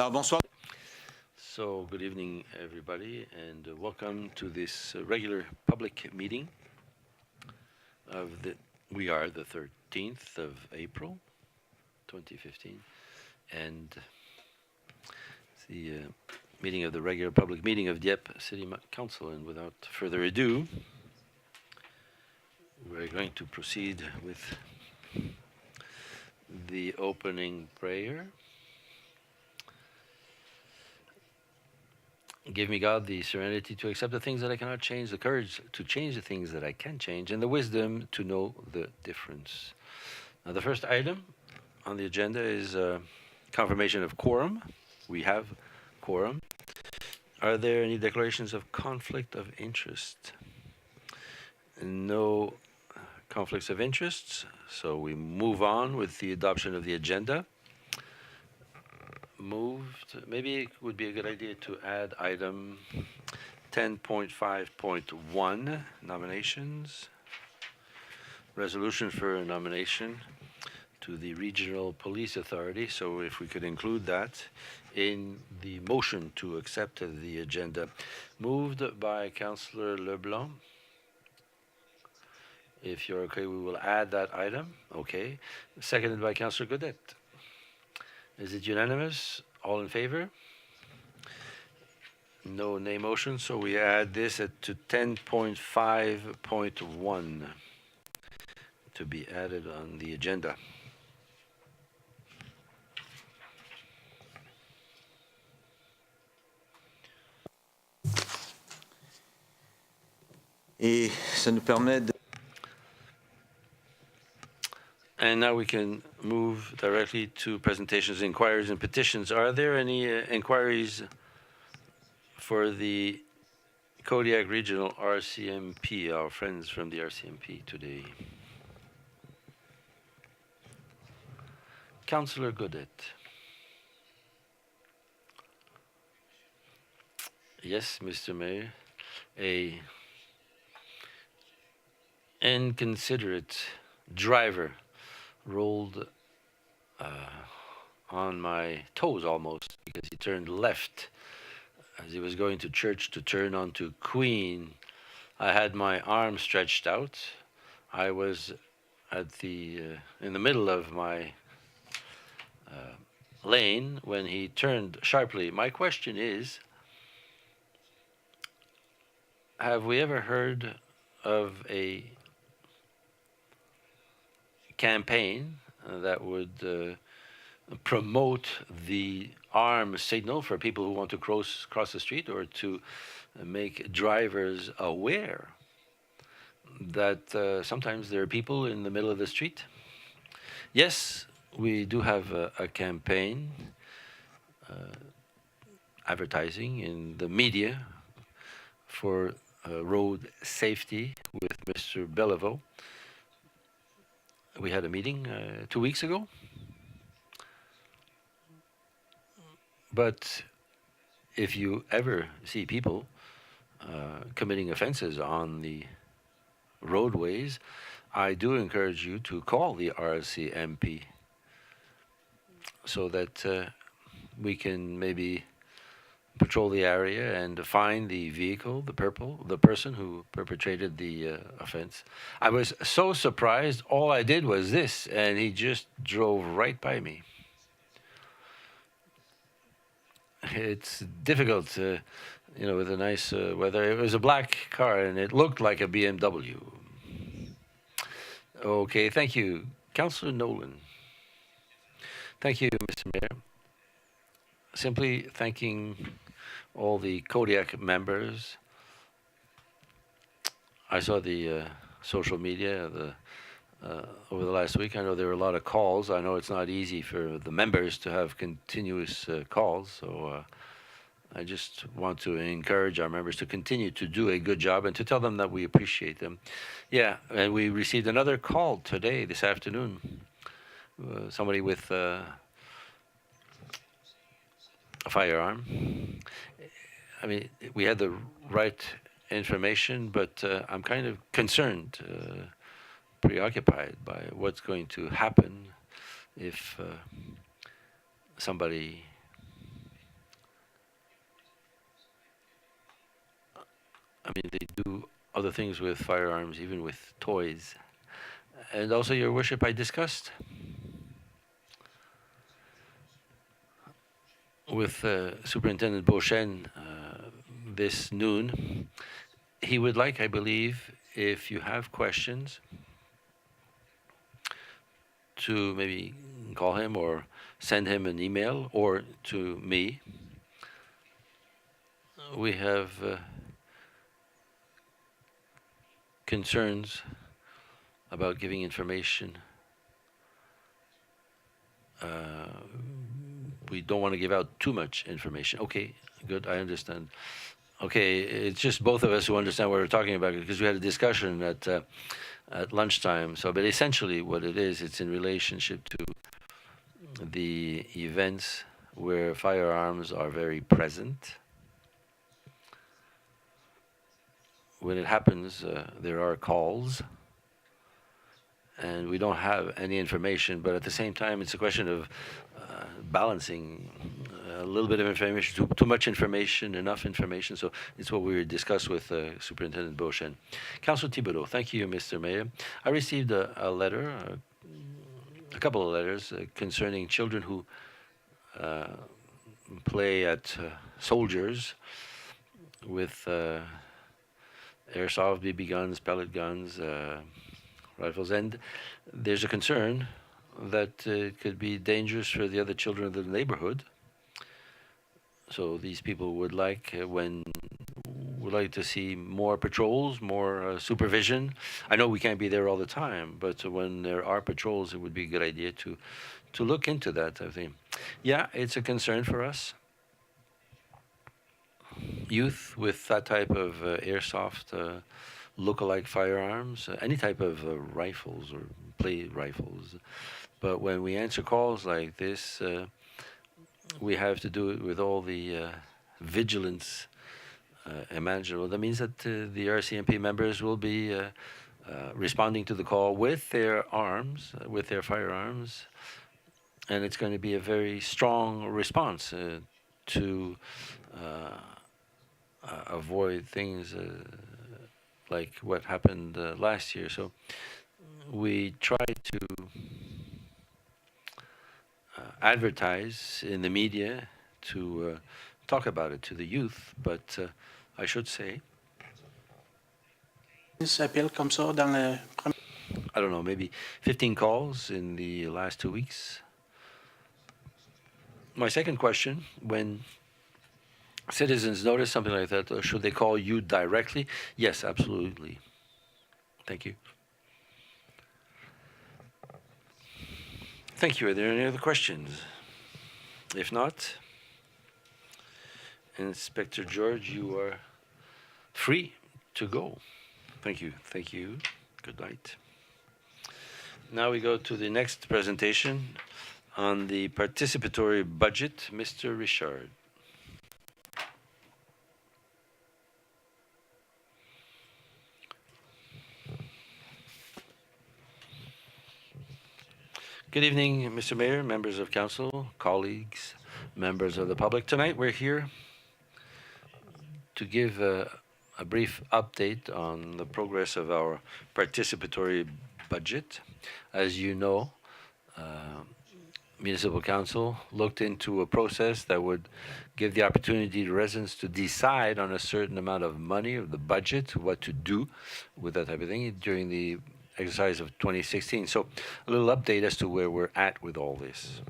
Alors bonsoir. So, good evening, everybody, and welcome to this regular public meeting of the. We are the 13th of April, 2015, and it's the meeting of the regular public meeting of Dieppe City Council. And without further ado, we're going to proceed with the opening prayer. Give me, God, the serenity to accept the things that I cannot change, the courage to change the things that I can change, and the wisdom to know the difference. Now, the first item on the agenda is confirmation of quorum. We have quorum. Are there any declarations of conflict of interest? No conflicts of interest, so we move on with the adoption of the agenda. Moved. Maybe it would be a good idea to add item 10.5.1, nominations. Resolution for a nomination to the Regional Police Authority. So if we could include that in the motion to accept the agenda. Moved by Councillor Leblanc. If you're okay, we will add that item. Okay. Seconded by Councillor Godet. Is it unanimous? All in favor? No nay motion, so we add this to 10.5.1 to be added on the agenda. Et ça nous permet de... And now we can move directly to presentations, inquiries, and petitions. Are there any inquiries for the Kodiak Regional RCMP, our friends from the RCMP today? Councillor Godet. Yes, Mr. Mayor. A inconsiderate driver rolled on my toes almost because he turned left as he was going to church to turn onto Queen. I had my arm stretched out. I was at the in the middle of my lane when he turned sharply. My question is, have we ever heard of a campaign that would promote the arm signal for people who want to cross the street, or to make drivers aware that sometimes there are people in the middle of the street? Yes, we do have a campaign advertising in the media for road safety with Mr. Bellevaux. We had a meeting 2 weeks ago. But if you ever see people committing offenses on the roadways, I do encourage you to call the RCMP so that we can maybe patrol the area and find the vehicle, the person who perpetrated the offense. I was so surprised. All I did was this, and he just drove right by me. It's difficult, with the nice weather. It was a black car, and it looked like a BMW. Okay, thank you. Councillor Nolan. Thank you, Mr. Mayor. Simply thanking all the Kodiak members. I saw the social media over the last week. I know there were a lot of calls. I know it's not easy for the members to have continuous calls, so I just want to encourage our members to continue to do a good job and to tell them that we appreciate them. Yeah, and we received another call today, this afternoon. Somebody with a firearm. I mean, we had the right information, but I'm kind of concerned, preoccupied by what's going to happen if somebody I mean, they do other things with firearms, even with toys. And also, Your Worship, I discussed with Superintendent Beauchesne this noon. He would like, I believe, if you have questions, to maybe call him or send him an email or to me. We have concerns about giving information. We don't want to give out too much information. Okay, good, I understand. Okay, it's just both of us who understand what we're talking about because we had a discussion at lunchtime. So, but essentially, what it is, it's in relationship to the events where firearms are very present. When it happens, there are calls, and we don't have any information. But at the same time, it's a question of balancing a little bit of information, too much information, enough information. So it's what we discussed with Superintendent Beauchesne. Councillor Thibodeau, thank you, Mr. Mayor. I received a letter, a couple of letters concerning children who play at soldiers with airsoft, BB guns, pellet guns, rifles, and there's a concern that it could be dangerous for the other children of the neighborhood. So these people would like to see more patrols, more supervision. I know we can't be there all the time, but when there are patrols, it would be a good idea to look into that, I think. Yeah, it's a concern for us. Youth with that type of airsoft look-alike firearms, any type of rifles or play rifles. But when we answer calls like this, we have to do it with all the vigilance imaginable. That means that the RCMP members will be responding to the call with their arms, with their firearms, and it's going to be a very strong response to avoid things like what happened last year. So we try to advertise in the media to talk about it to the youth, but I should say, I don't know, maybe 15 calls in the last 2 weeks. My second question, when citizens notice something like that, should they call you directly? Yes, absolutely. Thank you. Thank you. Are there any other questions? If not, Inspector George, you are free to go. Thank you. Thank you. Good night. Now we go to the next presentation on the participatory budget. Mr. Richard. Good evening, Mr. Mayor, members of council, colleagues, members of the public. Tonight we're here to give a brief update on the progress of our participatory budget. As you know, Municipal Council looked into a process that would give the opportunity to residents to decide on a certain amount of money of the budget, what to do with that type of thing during the exercise of 2016. So a little update as to where we're at with all this.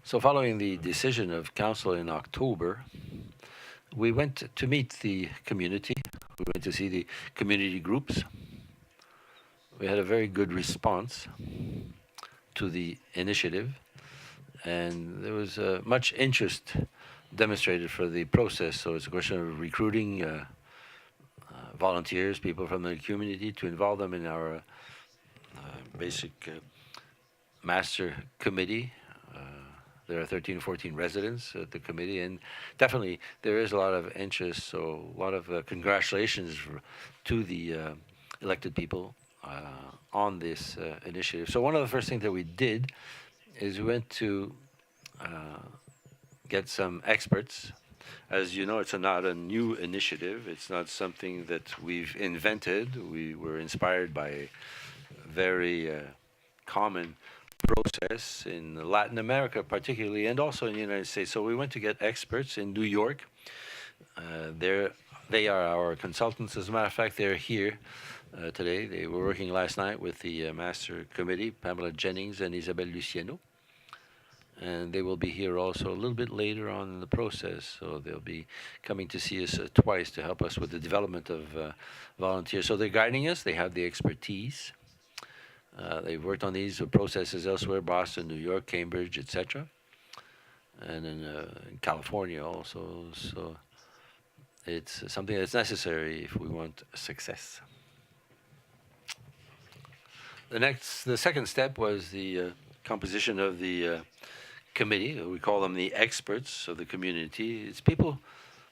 So following the decision of council in October, we went to meet the community. We went to see the community groups. We had a very good response to the initiative, and there was much interest demonstrated for the process. So it's a question of recruiting volunteers, people from the community, to involve them in our basic master committee. There are 13 or 14 residents at the committee, and definitely there is a lot of interest, so a lot of congratulations to the elected people on this initiative. So one of the first things that we did is we went to get some experts As you know, it's not a new initiative. It's not something that we've invented. We were inspired by a very common process in Latin America, particularly, and also in the United States. So we went to get experts in New York. They are our consultants. As a matter of fact, they're here today. They were working last night with the Master Committee, Pamela Jennings and Isabelle Luciano. And they will be here also a little bit later on in the process. So they'll be coming to see us twice to help us with the development of volunteers. So they're guiding us. They have the expertise. They've worked on these processes elsewhere, Boston, New York, Cambridge, etc. And in California also. So it's something that's necessary if we want success. The second step was the composition of the committee. We call them the experts of the community. It's people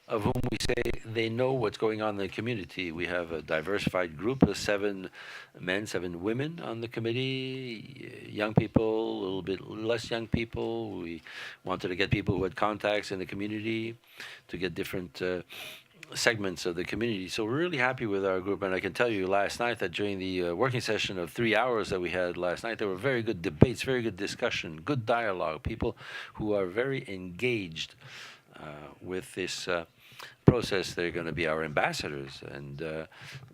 of whom we say they know what's going on in the community. We have a diversified group of 7 men, 7 women on the committee, young people, a little bit less young people. We wanted to get people who had contacts in the community, to get different segments of the community. So we're really happy with our group, and I can tell you last night that during the working session of 3 hours that we had last night, there were very good debates, very good discussion, good dialogue, people who are very engaged with this process. They're going to be our ambassadors, and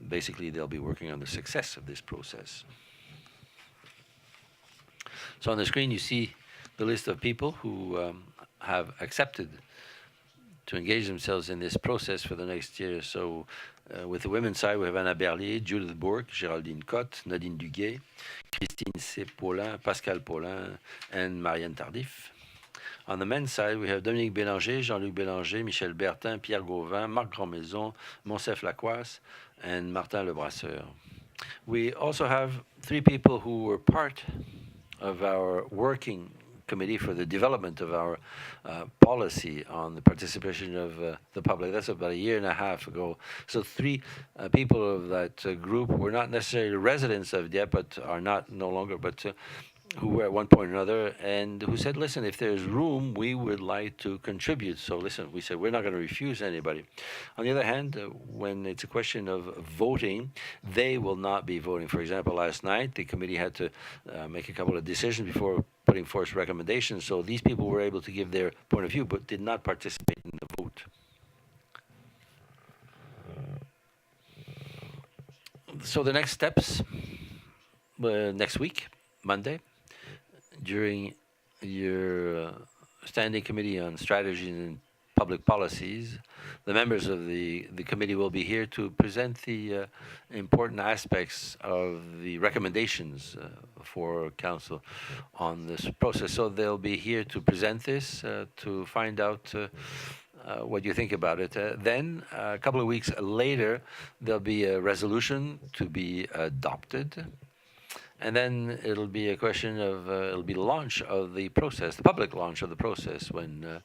basically they'll be working on the success of this process. So on the screen you see the list of people who have accepted to engage themselves in this process for the next year. So with the women's side, we have Anna Berlier, Judith Bourque, Géraldine Cotte, Nadine Duguay, Christine C. Paulin, Pascal Paulin, and Marianne Tardif. On the men's side, we have Dominique Bélanger, Jean-Luc Bélanger, Michel Bertin, Pierre Gauvin, Marc Grandmaison, Monsef Lacroix, and Martin Lebrasseur. We also have 3 people who were part of our working committee for the development of our policy on the participation of the public. That's about a year and a half ago. So 3 people of that group were not necessarily residents of Dieppe, but are not no longer, but who were at one point or another, and who said, listen, if there's room, we would like to contribute. So listen, we said, we're not going to refuse anybody. On the other hand, when it's a question of voting, they will not be voting. For example, last night, the committee had to make a couple of decisions before putting forth recommendations. So these people were able to give their point of view, but did not participate in the vote. So the next steps, next week, Monday, during your Standing Committee on Strategy and Public Policies, the members of the committee will be here to present the important aspects of the recommendations for Council on this process. So they'll be here to present this, to find out what you think about it. Then, a couple of weeks later, there'll be a resolution to be adopted. And then it'll be a question of, it'll be the launch of the process, the public launch of the process, when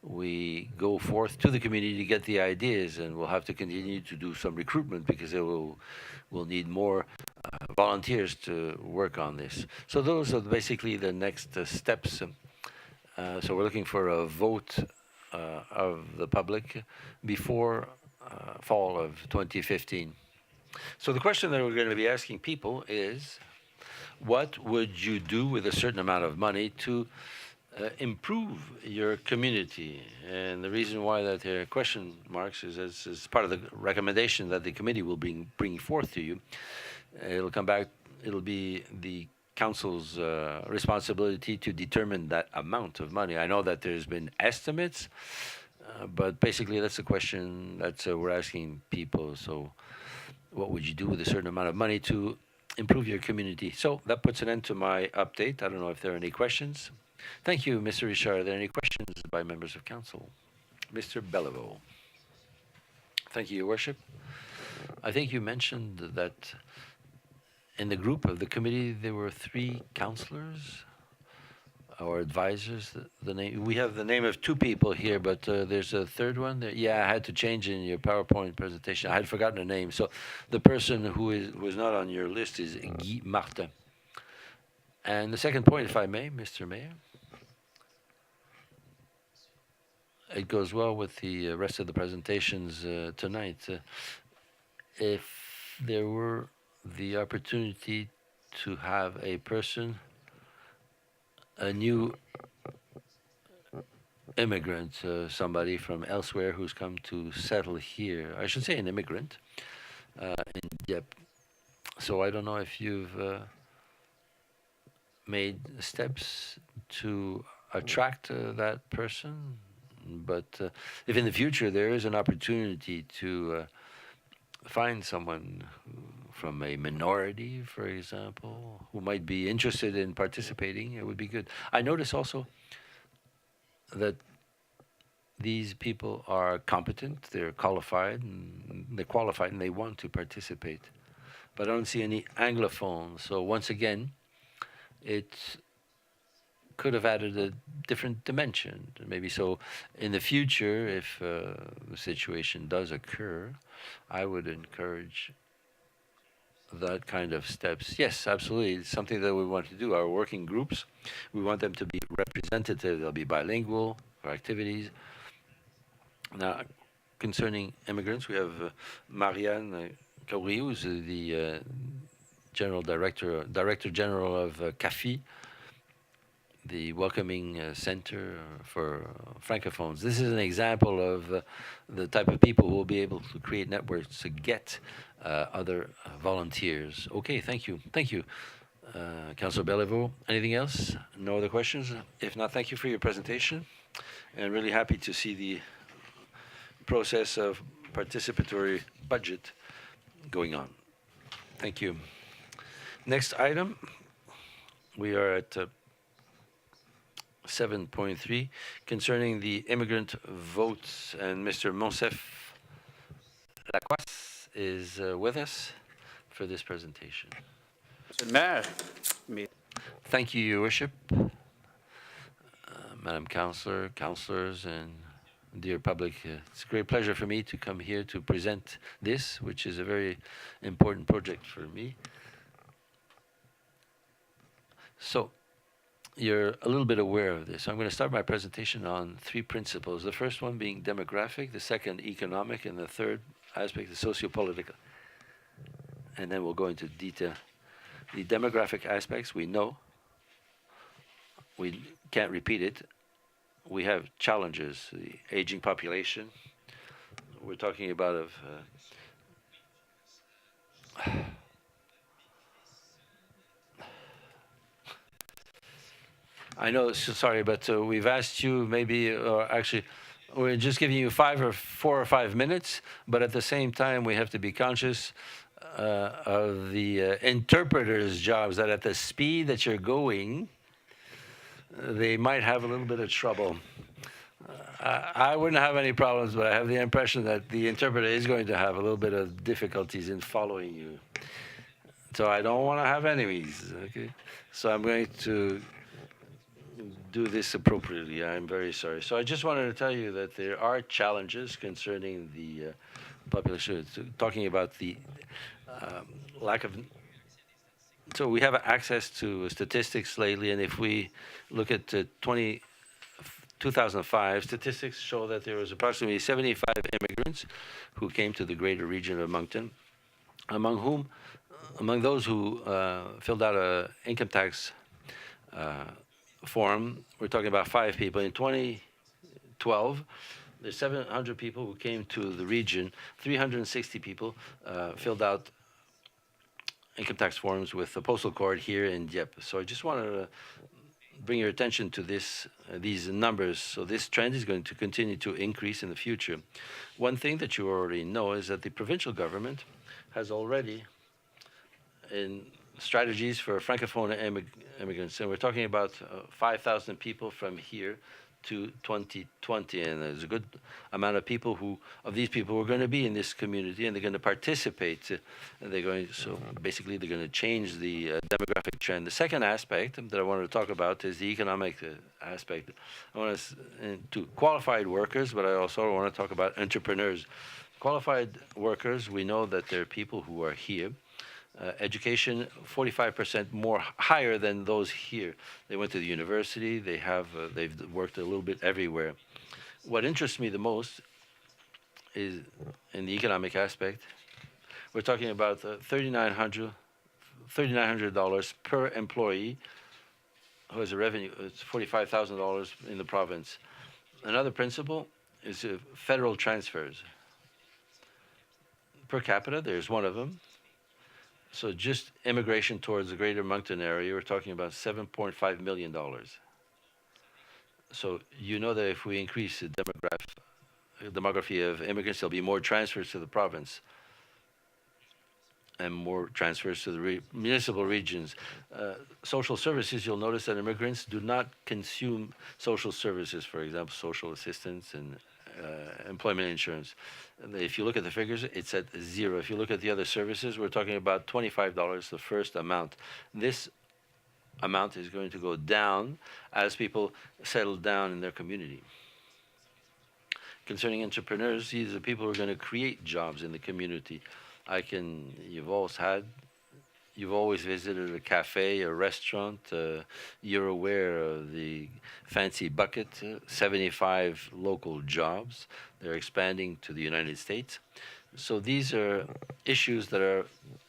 we go forth to the community to get the ideas, and we'll have to continue to do some recruitment because we'll need more volunteers to work on this. So those are basically the next steps. So we're looking for a vote of the public before fall of 2015. So the question that we're going to be asking people is, what would you do with a certain amount of money to improve your community? And the reason why that there are question marks is as part of the recommendation that the committee will bring forth to you. It'll come back, it'll be the council's responsibility to determine that amount of money. I know that there's been estimates, but basically that's the question that we're asking people. So what would you do with a certain amount of money to improve your community? So that puts an end to my update. I don't know if there are any questions. Thank you, Mr. Richard. Are there any questions by members of council? Mr. Bellevaux. Thank you, Your Worship. I think you mentioned that in the group of the committee there were 3 councillors or advisors. The name, we have the name of 2 people here, but there's a third one there. Yeah, I had to change in your PowerPoint presentation. I had forgotten the name. So the person who is not on your list is Guy Martin. And the second point, if I may, Mr. Mayor. it goes well with the rest of the presentations tonight. If there were the opportunity to have a person, a new immigrant, somebody from elsewhere who's come to settle here, I should say an immigrant, in Dieppe. So I don't know if you've made steps to attract that person, but if in the future there is an opportunity to find someone from a minority, for example, who might be interested in participating, it would be good. I notice also that these people are competent, they're qualified, and they want to participate. But I don't see any anglophones. So once again, it could have added a different dimension. Maybe so in the future, if the situation does occur, I would encourage that kind of steps. Yes, absolutely. It's something that we want to do. Our working groups, we want them to be representative. They'll be bilingual for activities. Now, concerning immigrants, we have Marianne Kauri, who's the Director General of CAFI, the welcoming center for francophones. This is an example of the type of people who will be able to create networks to get other volunteers. Okay, thank you. Thank you, Councillor Bellevaux. Anything else? No other questions? If not, thank you for your presentation. And really happy to see the process of participatory budget going on. Thank you. Next item, we are at 7.3 concerning the immigrant votes, and Mr. Monsef Lacroix is with us for this presentation. Thank you, Your Worship, Madam Councillor, councillors, and dear public. It's a great pleasure for me to come here to present this, which is a very important project for me. So, you're a little bit aware of this. I'm going to start my presentation on three principles. The first one being demographic, the second economic, and the third aspect is socio-political. And then we'll go into detail. The demographic aspects, we know. We can't repeat it. We have challenges, the aging population. We're talking about I know, sorry, but we've asked you maybe, or actually, we're just giving you 4 or 5 minutes, but at the same time, we have to be conscious of the interpreters' jobs, that at the speed that you're going, they might have a little bit of trouble. I wouldn't have any problems, but I have the impression that the interpreter is going to have a little bit of difficulties in following you. So I don't want to have enemies, okay? So I'm going to do this appropriately. I'm very sorry. So I just wanted to tell you that there are challenges concerning the population, talking about the lack of. So we have access to statistics lately, and if we look at 2005, statistics show that there was approximately 75 immigrants who came to the greater region of Moncton, among those who filled out an income tax form, we're talking about 5 people. In 2012, there's 700 people who came to the region. 360 people filled out income tax forms with the postal code here in Dieppe. So I just wanted to bring your attention to these numbers. So this trend is going to continue to increase in the future. One thing that you already know is that the provincial government has already in strategies for Francophone immigrants, and we're talking about 5,000 people from here to 2020, and there's a good amount of people who are going to be in this community, and they're going to participate, and so basically they're going to change the demographic trend. The second aspect that I wanted to talk about is the economic aspect. I want to qualified workers, but I also want to talk about entrepreneurs. Qualified workers, we know that there are people who are here. Education 45% more higher than those here. They went to the university. They've worked a little bit everywhere. What interests me the most is in the economic aspect. We're talking about $3,900 per employee who has a revenue. It's $45,000 in the province. Another principle is federal transfers. Per capita, there's one of them. So just immigration towards the greater Moncton area, we're talking about $7.5 million. So you know that if we increase the demography of immigrants, there'll be more transfers to the province and more transfers to the municipal regions. Social services, you'll notice that immigrants do not consume social services, for example, social assistance and employment insurance. If you look at the figures, it's at zero. If you look at the other services, we're talking about $25, the first amount. This amount is going to go down as people settle down in their community. Concerning entrepreneurs, these are people who are going to create jobs in the community. You've always visited a cafe, a restaurant. You're aware of the fancy bucket, 75 local jobs. They're expanding to the United States. So these are issues that are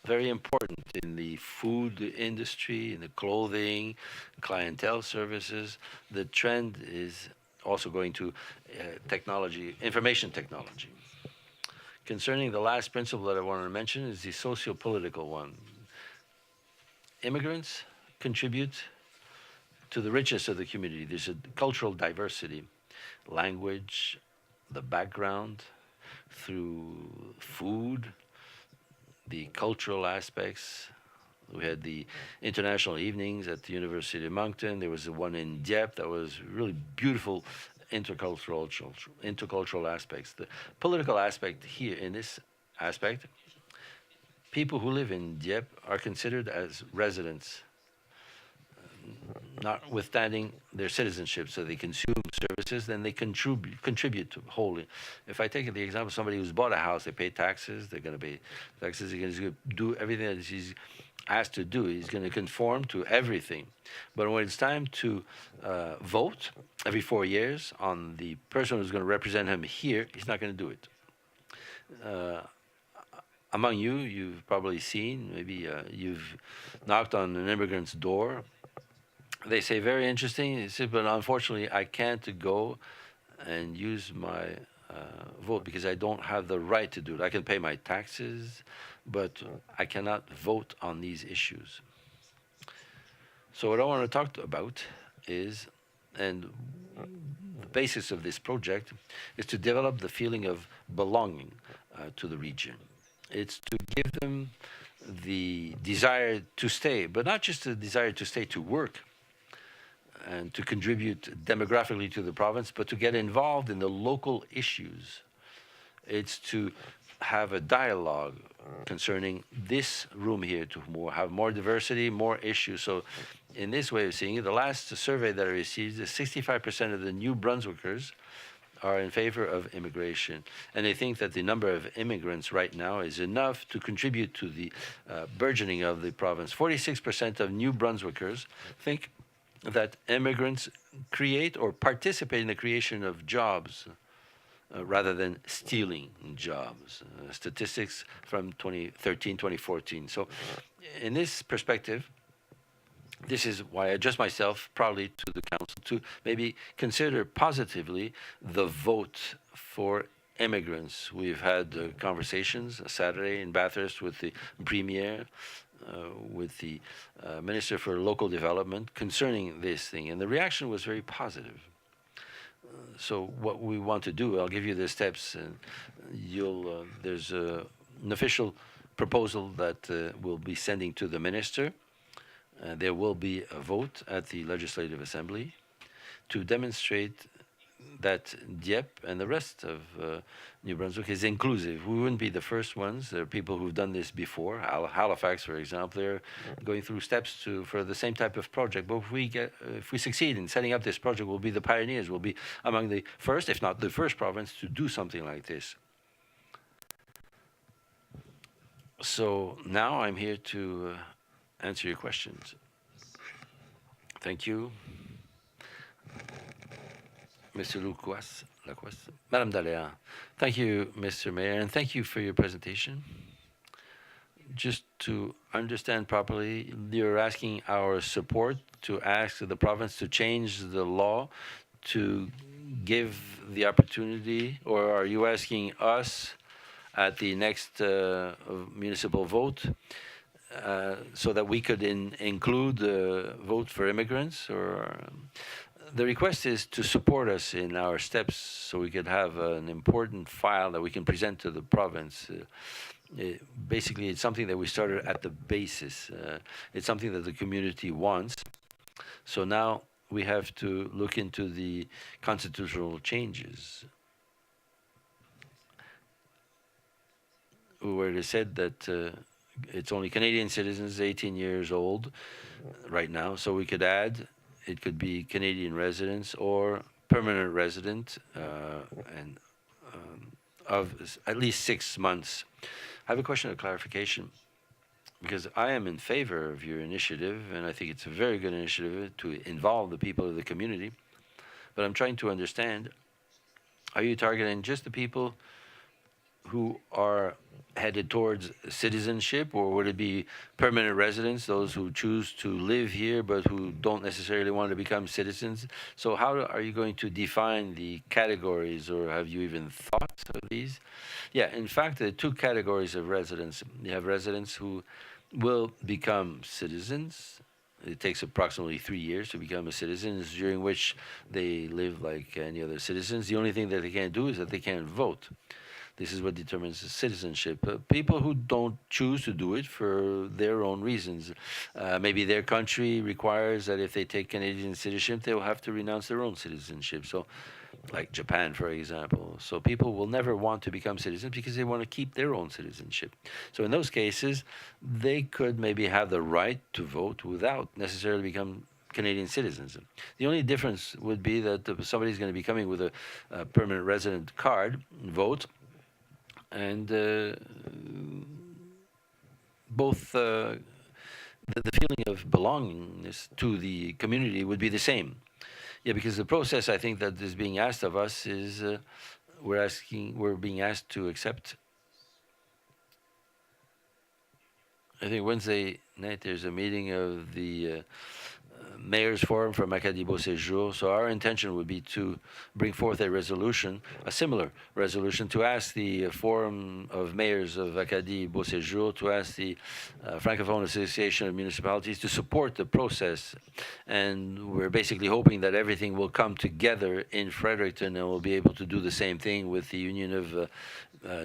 very important in the food industry, in the clothing, clientele services. The trend is also going to technology, information technology. Concerning the last principle that I wanted to mention is the socio-political one. Immigrants contribute to the richness of the community. There's a cultural diversity, language, the background, through food, the cultural aspects. We had the international evenings at the University of Moncton. There was the one in Dieppe that was really beautiful intercultural aspects. The political aspect here, in this aspect, people who live in Dieppe are considered as residents, notwithstanding their citizenship. So they consume services, then they contribute to wholly. If I take the example of somebody who's bought a house, they pay taxes, they're going to pay taxes, they're going to do everything that he's asked to do. He's going to conform to everything. But when it's time to vote every 4 years on the person who's going to represent him here, he's not going to do it. Among you, you've probably seen, maybe you've knocked on an immigrant's door. They say, very interesting. They say, but unfortunately, I can't go and use my vote because I don't have the right to do it. I can pay my taxes, but I cannot vote on these issues. So what I want to talk about is, and the basis of this project is to develop the feeling of belonging to the region. It's to give them the desire to stay, but not just the desire to stay to work and to contribute demographically to the province, but to get involved in the local issues. It's to have a dialogue concerning this room here, to have more diversity, more issues. So in this way of seeing it, the last survey that I received is 65% of the New-Brunswickers are in favor of immigration. And they think that the number of immigrants right now is enough to contribute to the burgeoning of the province. 46% of New-Brunswickers think that immigrants create or participate in the creation of jobs rather than stealing jobs. Statistics from 2013, 2014. So in this perspective, this is why I address myself proudly to the council to maybe consider positively the vote for immigrants. We've had conversations Saturday in Bathurst with the Premier, with the Minister for Local Development concerning this thing, and the reaction was very positive. So what we want to do, I'll give you the steps, and there's an official proposal that we'll be sending to the Minister. There will be a vote at the Legislative Assembly to demonstrate that Dieppe and the rest of New Brunswick is inclusive. We wouldn't be the first ones. There are people who've done this before. Halifax, for example, they're going through steps for the same type of project. But if we succeed in setting up this project, we'll be the pioneers. We'll be among the first, if not the first province, to do something like this. So now I'm here to answer your questions. Thank you. Mr. Lacroix. Madame Daléa. Thank you, Mr. Mayor, and thank you for your presentation. Just to understand properly, you're asking our support to ask the province to change the law to give the opportunity, or are you asking us at the next municipal vote so that we could include vote for immigrants? Or the request is to support us in our steps so we could have an important file that we can present to the province. Basically, it's something that we started at the basis. It's something that the community wants. So now we have to look into the constitutional changes, where it is said that it's only Canadian citizens 18 years old right now. So we could add, it could be Canadian residents or permanent resident and of at least 6 months. I have a question of clarification, because I am in favor of your initiative, and I think it's a very good initiative to involve the people of the community. But I'm trying to understand, are you targeting just the people who are headed towards citizenship, or would it be permanent residents, those who choose to live here but who don't necessarily want to become citizens? So how are you going to define the categories, or have you even thought of these? Yeah, in fact, there are two categories of residents. You have residents who will become citizens. It takes approximately 3 years to become a citizen, during which they live like any other citizens. The only thing that they can't do is that they can't vote. This is what determines the citizenship. People who don't choose to do it for their own reasons. Maybe their country requires that if they take Canadian citizenship, they will have to renounce their own citizenship. So, like Japan, for example. So people will never want to become citizens because they want to keep their own citizenship. So in those cases, they could maybe have the right to vote without necessarily become Canadian citizens. The only difference would be that somebody's going to be coming with a permanent resident card, vote, and both the feeling of belongingness to the community would be the same. Yeah, because the process, I think, that is being asked of us is we're being asked to accept. I think Wednesday night there's a meeting of the Mayor's Forum from Acadie Beauséjour. So our intention would be to bring forth a resolution, a similar resolution, to ask the Forum of Mayors of Acadie Beauséjour, to ask the Francophone Association of Municipalities to support the process. And we're basically hoping that everything will come together in Fredericton, and we'll be able to do the same thing with the Union of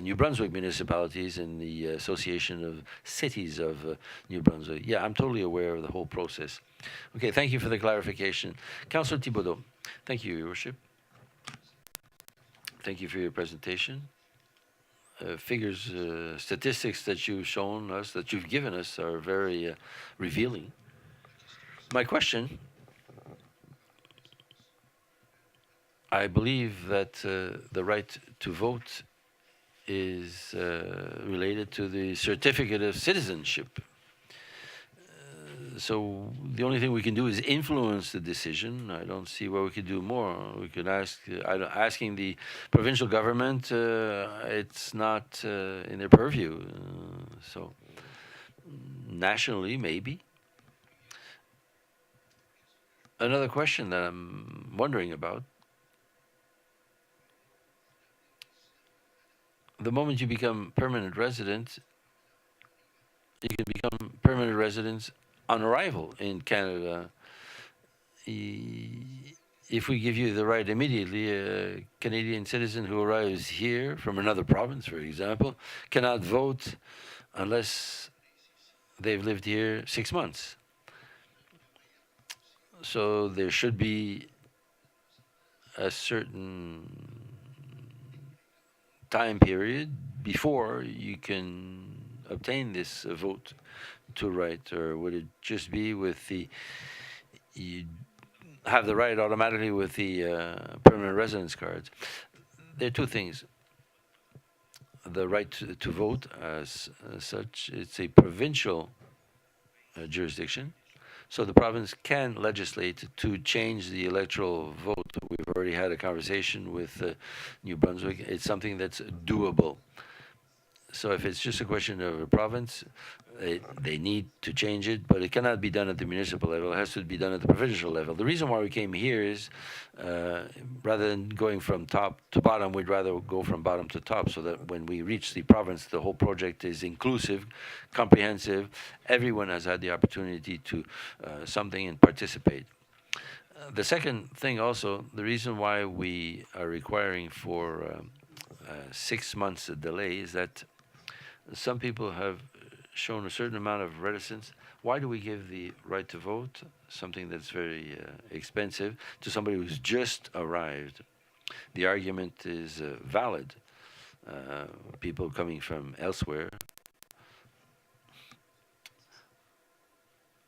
New-Brunswick municipalities and the Association of Cities of New Brunswick. Yeah, I'm totally aware of the whole process. Okay, thank you for the clarification. Councillor Thibodeau. Thank you, Your Worship. Thank you for your presentation. Figures, statistics that you've shown us, that you've given us, are very revealing. My question, I believe that the right to vote is related to the certificate of citizenship. So the only thing we can do is influence the decision. I don't see what we could do more. We could ask, asking the provincial government, it's not in their purview. So nationally, maybe. Another question that I'm wondering about, the moment you become permanent resident, you can become permanent residents on arrival in Canada. If we give you the right immediately, a Canadian citizen who arrives here from another province, for example, cannot vote unless they've lived here 6 months. So there should be a certain time period before you can obtain this vote to right, or would it just be with the, you have the right automatically with the permanent residence cards? There are two things. The right to vote as such, it's a provincial jurisdiction. So the province can legislate to change the electoral vote. We've already had a conversation with New-Brunswick. It's something that's doable. So if it's just a question of a province, they need to change it, but it cannot be done at the municipal level. It has to be done at the provincial level. The reason why we came here is rather than going from top to bottom, we'd rather go from bottom to top so that when we reach the province, the whole project is inclusive, comprehensive. Everyone has had the opportunity to something and participate. The second thing also, the reason why we are requiring for 6 months delay is that some people have shown a certain amount of reticence. Why do we give the right to vote, something that's very expensive, to somebody who's just arrived? The argument is valid. People coming from elsewhere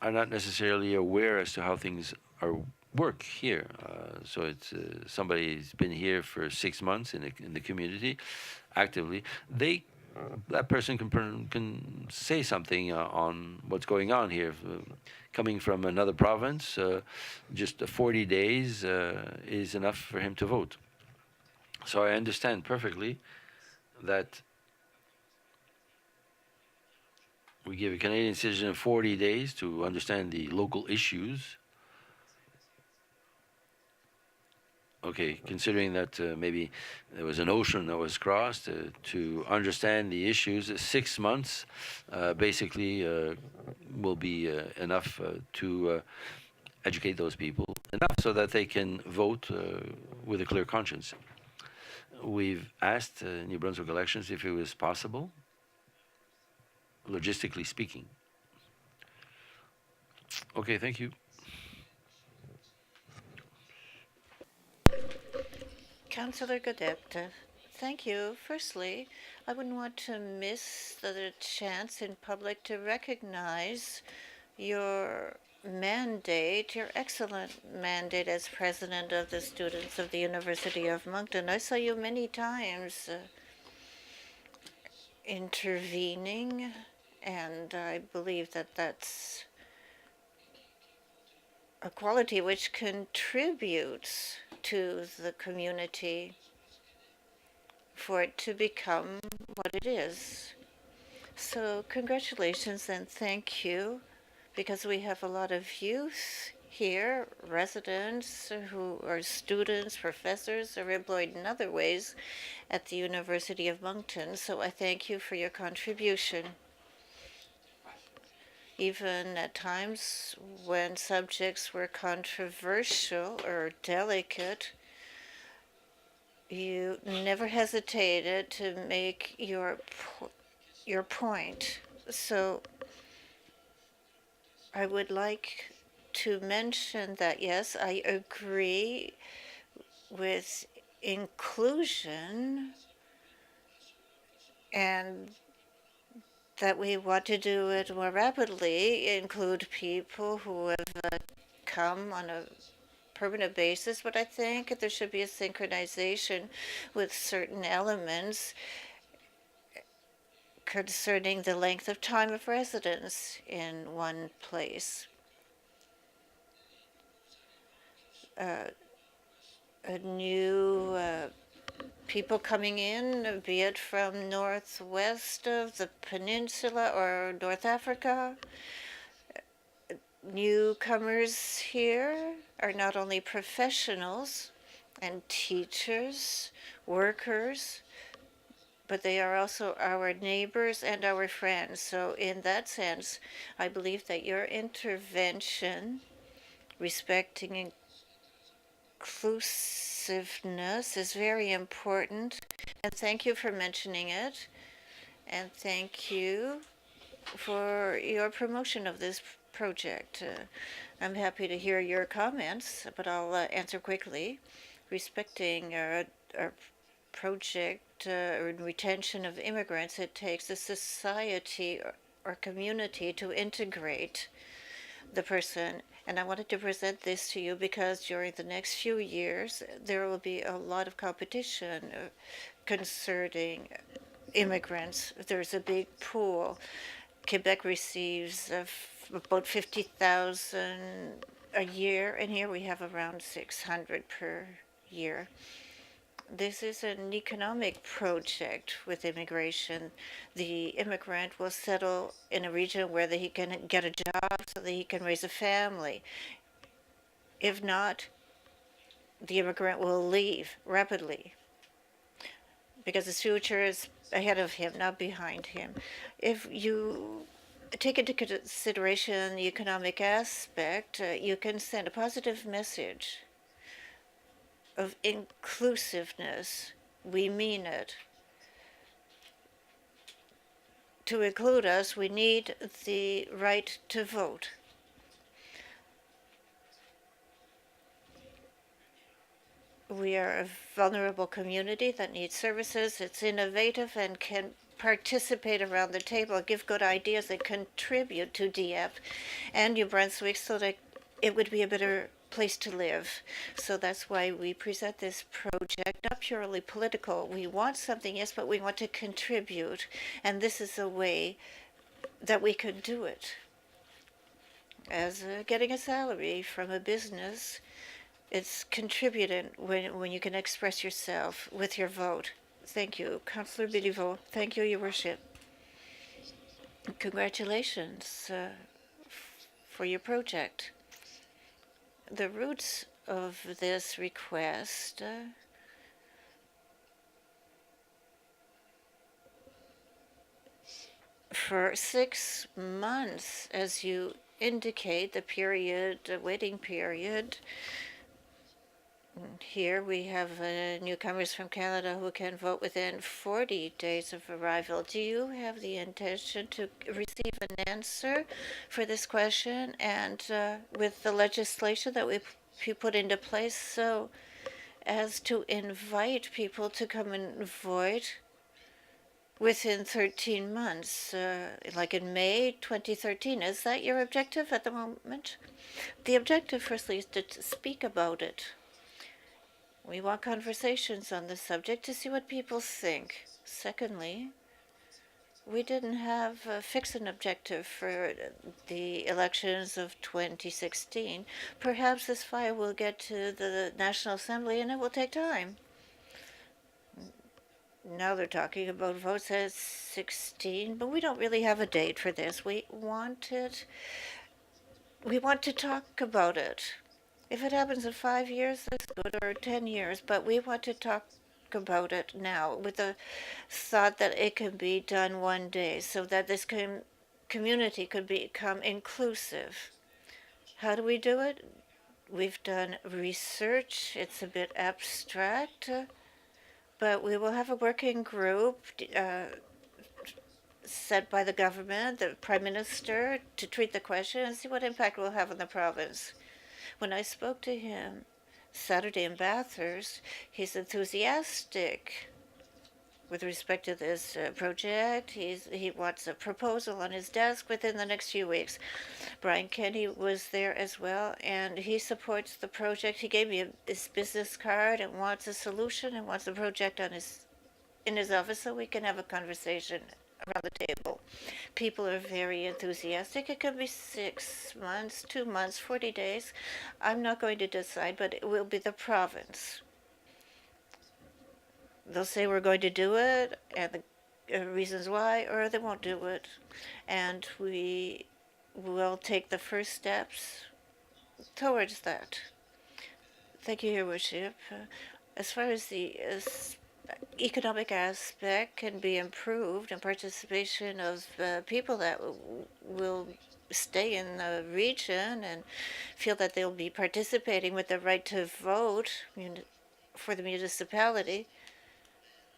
are not necessarily aware as to how things are work here. So it's somebody's been here for 6 months in the community actively. That person can say something on what's going on here. Coming from another province, just 40 days is enough for him to vote. So I understand perfectly that we give a Canadian citizen 40 days to understand the local issues. Okay, considering that maybe there was an ocean that was crossed to understand the issues, 6 months basically will be enough to educate those people enough so that they can vote with a clear conscience. We've asked New Brunswick Elections if it was possible, logistically speaking. Okay, thank you. Councillor Dieppe, thank you. Firstly, I wouldn't want to miss the chance in public to recognize your mandate, your excellent mandate as president of the students of the University of Moncton. I saw you many times intervening, and I believe that that's a quality which contributes to the community for it to become what it is. So congratulations and thank you, because we have a lot of youth here, residents who are students, professors, or employed in other ways at the University of Moncton. So I thank you for your contribution. Even at times when subjects were controversial or delicate, you never hesitated to make your point. So I would like to mention that, yes, I agree with inclusion and that we want to do it more rapidly, include people who have come on a permanent basis, but I think there should be a synchronization with certain elements concerning the length of time of residence in one place. A new people coming in, be it from northwest of the peninsula or North Africa. Newcomers here are not only professionals and teachers, workers, but they are also our neighbors and our friends. So in that sense, I believe that your intervention respecting inclusiveness is very important. And thank you for mentioning it. And thank you for your promotion of this project. I'm happy to hear your comments, but I'll answer quickly. Respecting our project retention of immigrants, it takes a society or community to integrate the person. And I wanted to present this to you because during the next few years, there will be a lot of competition concerning immigrants. There's a big pool. Quebec receives about 50,000 a year, and here we have around 600 per year. This is an economic project with immigration. The immigrant will settle in a region where he can get a job so that he can raise a family. If not, the immigrant will leave rapidly because his future is ahead of him, not behind him. If you take into consideration the economic aspect, you can send a positive message of inclusiveness. We mean it. To include us, we need the right to vote. We are a vulnerable community that needs services. It's innovative and can participate around the table, give good ideas and contribute to Dieppe and New-Brunswick so that it would be a better place to live. So that's why we present this project, not purely political. We want something, yes, but we want to contribute. And this is a way that we could do it. As getting a salary from a business, it's contributing when you can express yourself with your vote. Thank you, Councillor Béliveau. Thank you, Your Worship. Congratulations for your project. The roots of this request for 6 months, as you indicate, the waiting period. Here we have newcomers from Canada who can vote within 40 days of arrival. Do you have the intention to receive an answer for this question and with the legislation that we put into place so as to invite people to come and vote within 13 months, like in May 2013? Is that your objective at the moment? The objective, firstly, is to speak about it. We want conversations on the subject to see what people think. Secondly, we didn't have fixed an objective for the elections of 2016. Perhaps this file will get to the National Assembly and it will take time. Now they're talking about votes at 16, but we don't really have a date for this. We want to talk about it. If it happens in 5 years, that's good, or 10 years, but we want to talk about it now with the thought that it can be done one day so that this community could become inclusive. How do we do it? We've done research. It's a bit abstract, but we will have a working group set by the government, the Prime Minister, to treat the question and see what impact it will have on the province. When I spoke to him Saturday in Bathurst, he's enthusiastic with respect to this project. He wants a proposal on his desk within the next few weeks. Brian Kenny was there as well, and he supports the project. He gave me his business card and wants a solution and wants the project in his office so we can have a conversation around the table. People are very enthusiastic. It could be 6 months, 2 months, 40 days. I'm not going to decide, but it will be the province. They'll say we're going to do it, and the reasons why, or they won't do it. And we will take the first steps towards that. Thank you, Your Worship. As far as the economic aspect can be improved and participation of people that will stay in the region and feel that they'll be participating with the right to vote for the municipality.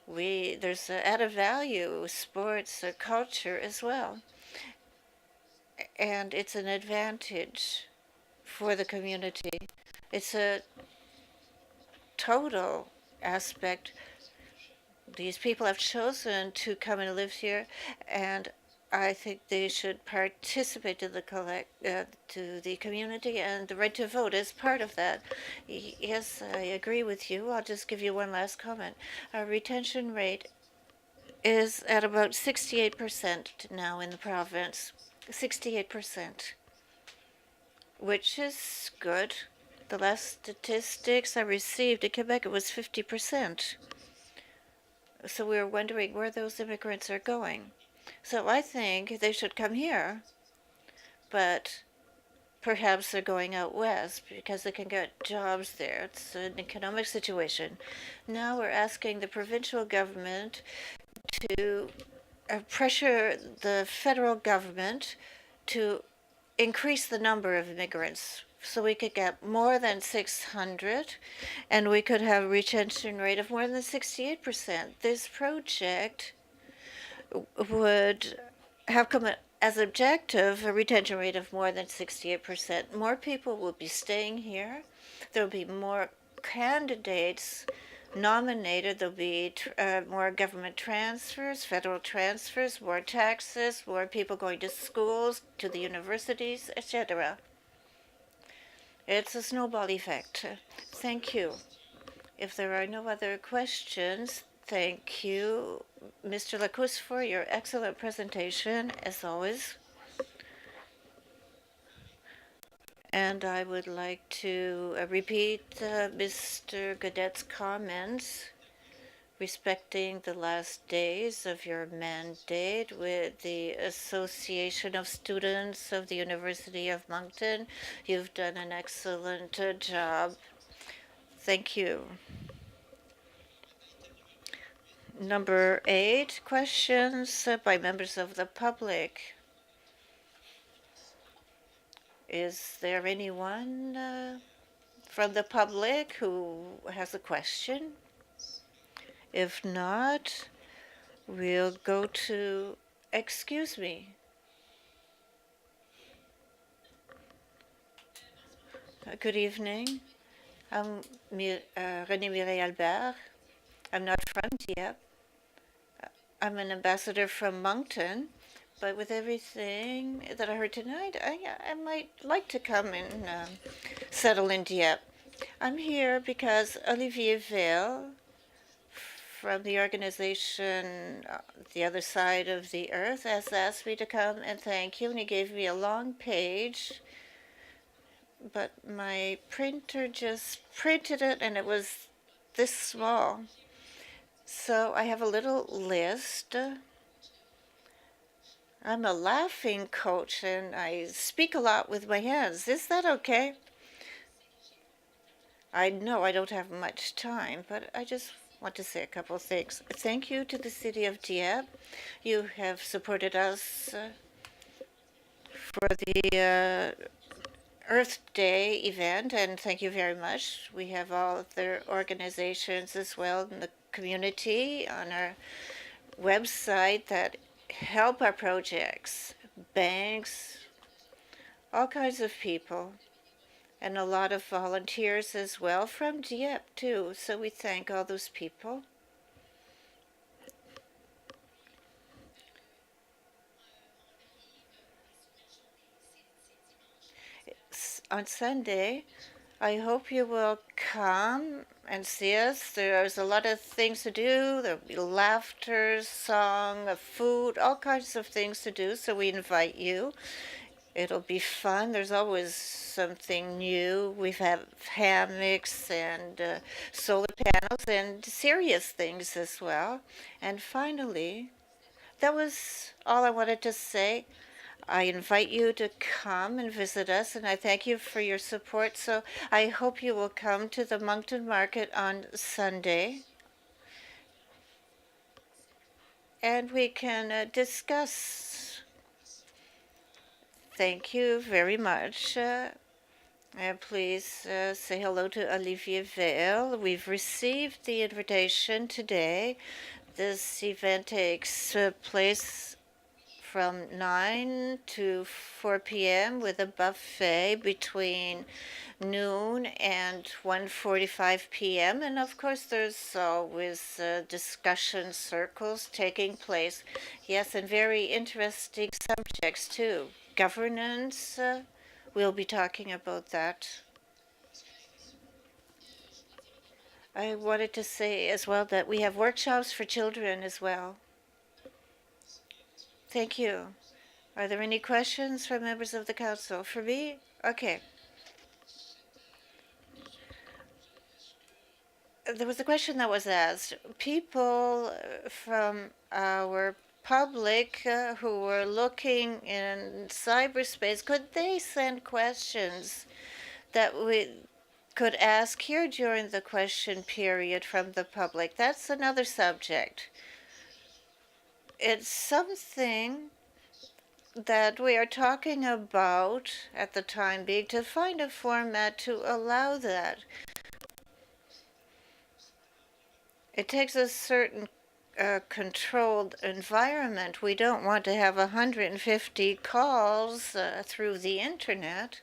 There's added value, sports, culture as well. And it's an advantage for the community. It's a total aspect. These people have chosen to come and live here, and I think they should participate to the community, and the right to vote is part of that. Yes, I agree with you. I'll just give you one last comment. Our retention rate is at about 68% now in the province. 68%. which is good. The last statistics I received in Quebec, it was 50%. So we were wondering where those immigrants are going. So I think they should come here, but perhaps they're going out west because they can get jobs there. It's an economic situation. Now we're asking the provincial government to pressure the federal government to increase the number of immigrants so we could get more than 600 and we could have a retention rate of more than 68%. This project would have come as objective a retention rate of more than 68%. More people will be staying here. There will be more candidates nominated. There'll be more government transfers, federal transfers, more taxes, more people going to schools, to the universities, etc. It's a snowball effect. Thank you. If there are no other questions, thank you, Mr. Lacousse, for your excellent presentation, as always. And I would like to repeat Mr. Godet's comments respecting the last days of your mandate with the Association of Students of the University of Moncton. You've done an excellent job. Thank you. Number 8, questions by members of the public. Is there anyone from the public who has a question? If not, we'll go to, excuse me. Good evening. I'm René Mireille Albert. I'm not from Dieppe. I'm an ambassador from Moncton. But with everything that I heard tonight, I might like to come and settle in Dieppe. I'm here because Olivier Ville from the organization The Other Side of the Earth has asked me to come and thank you, and he gave me a long page, but my printer just printed it and it was this small. So I have a little list. I'm a laughing coach and I speak a lot with my hands. Is that okay? I know I don't have much time, but I just want to say a couple of things. Thank you to the city of Dieppe. You have supported us for the Earth Day event, and thank you very much. We have all other organizations as well in the community on our website that help our projects, banks, all kinds of people, and a lot of volunteers as well from Dieppe too. So we thank all those people. On Sunday, I hope you will come and see us. There's a lot of things to do. There'll be laughter, song, food, all kinds of things to do. So we invite you. It'll be fun. There's always something new. We've had hammocks and solar panels and serious things as well. And finally, that was all I wanted to say. I invite you to come and visit us, and I thank you for your support. So I hope you will come to the Moncton Market on Sunday, and we can discuss. Thank you very much. And please say hello to Olivier Veil. We've received the invitation today. This event takes place from 9 to 4 p.m. with a buffet between noon and 1:45 p.m. And of course, there's always discussion circles taking place. Yes, and very interesting subjects too. Governance, we'll be talking about that. I wanted to say as well that we have workshops for children as well. Thank you. Are there any questions from members of the council? For me? Okay. there was a question that was asked. People from our public who were looking in cyberspace, could they send questions that we could ask here during the question period from the public? That's another subject. It's something that we are talking about at the time being, to find a format to allow that. It takes a certain controlled environment. We don't want to have 150 calls through the internet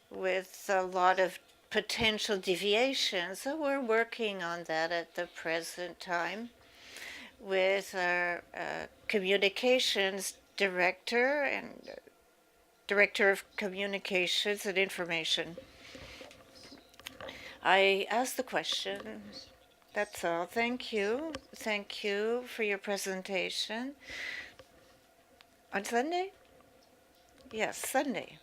with a lot of potential deviations. So we're working on that at the present time with our communications director and director of communications and information. I asked the question. That's all. Thank you. Thank you for your presentation. On Sunday? Yes, Sunday.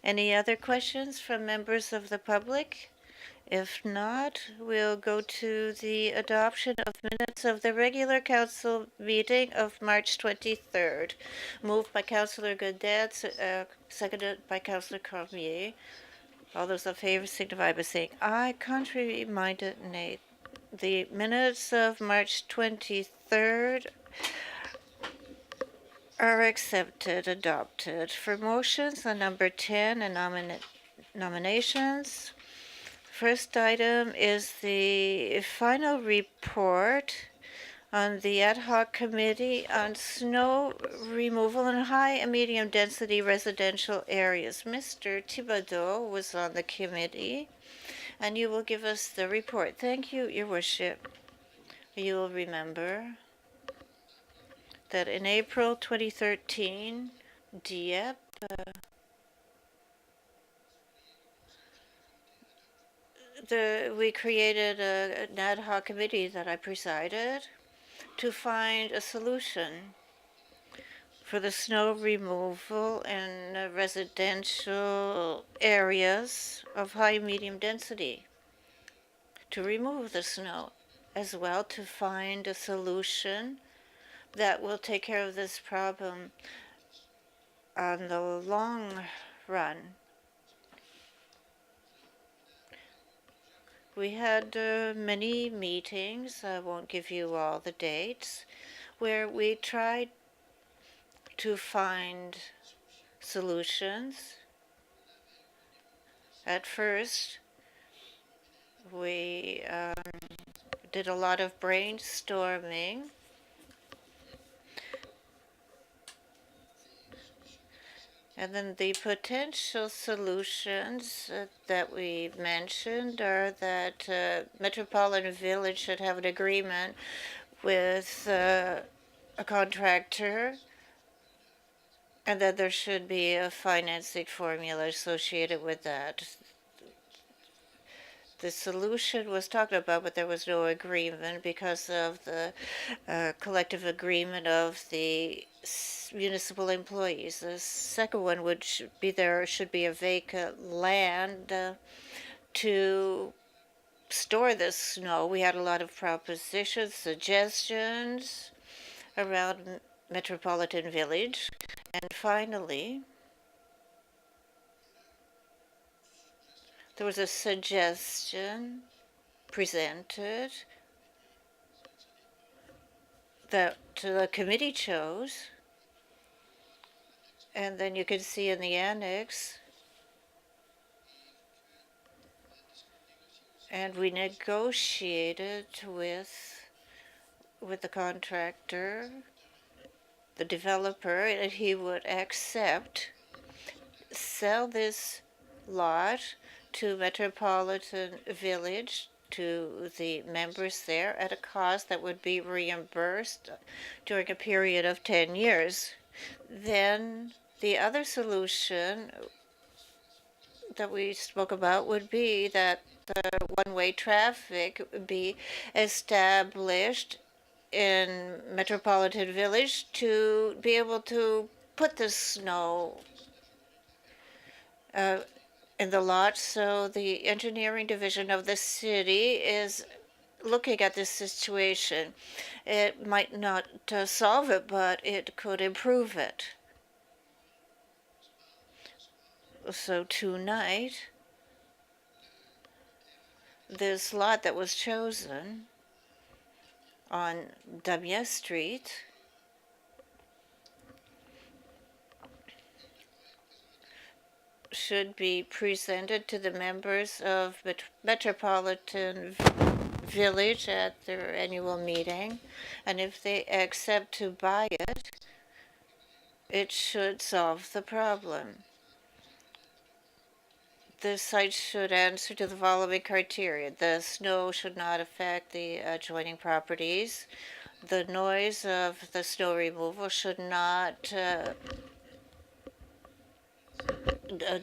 Any other questions from members of the public? If not, we'll go to the adoption of minutes of the regular council meeting of March 23rd. Moved by Councillor Gaudette, seconded by Councillor Cormier. All those in favor signify by saying aye. Contrary minded, nay. The minutes of March 23rd are accepted, adopted. For motions on number 10 and nominations, first item is the final report on the ad hoc committee on snow removal in high and medium density residential areas. Mr. Thibodeau was on the committee, and you will give us the report. Thank you, Your Worship. You will remember that in April 2013, Dieppe we created an ad hoc committee that I presided to find a solution for the snow removal in residential areas of high and medium density, to remove the snow, as well to find a solution that will take care of this problem on the long run. We had many meetings, I won't give you all the dates, where we tried to find solutions. At first, we did a lot of brainstorming. And then the potential solutions that we mentioned are that Metropolitan Village should have an agreement with a contractor, and that there should be a financing formula associated with that. The solution was talked about, but there was no agreement because of the collective agreement of the municipal employees. The second one should be a vacant land to store the snow. We had a lot of propositions, suggestions around Metropolitan Village. And finally, there was a suggestion presented that the committee chose, and then you can see in the annex, and we negotiated with the contractor, the developer, and he would sell this lot to Metropolitan Village, to the members there, at a cost that would be reimbursed during a period of 10 years. Then the other solution that we spoke about would be that one-way traffic would be established in Metropolitan Village to be able to put the snow in the lot. So the engineering division of the city is looking at this situation. It might not solve it, but it could improve it. So tonight, this lot that was chosen on Damier Street should be presented to the members of Metropolitan Village at their annual meeting, and if they accept to buy it, it should solve the problem. The site should answer to the following criteria. The snow should not affect the adjoining properties. The noise of the snow removal should not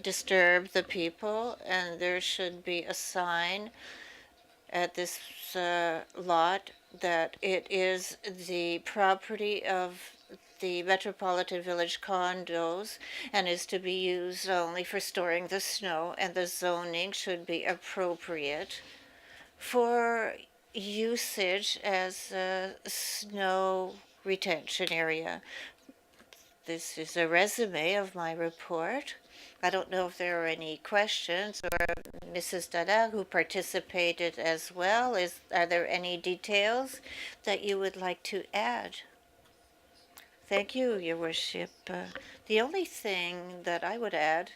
disturb the people, and there should be a sign at this lot that it is the property of the Metropolitan Village condos and is to be used only for storing the snow, and the zoning should be appropriate for usage as a snow retention area. This is a resume of my report. I don't know if there are any questions, or Mrs. Dada, who participated as well. Are there any details that you would like to add? Thank you, Your Worship. The only thing that I would add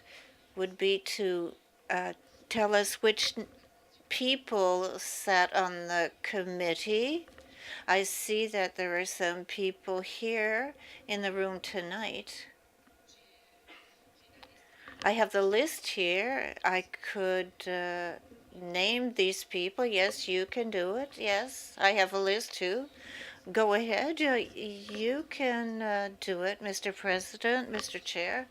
would be to tell us which people sat on the committee. I see that there are some people here in the room tonight. I have the list here. I could name these people. Yes, you can do it. Yes, I have a list too. Go ahead. You can do it, Mr. President, Mr. Chair.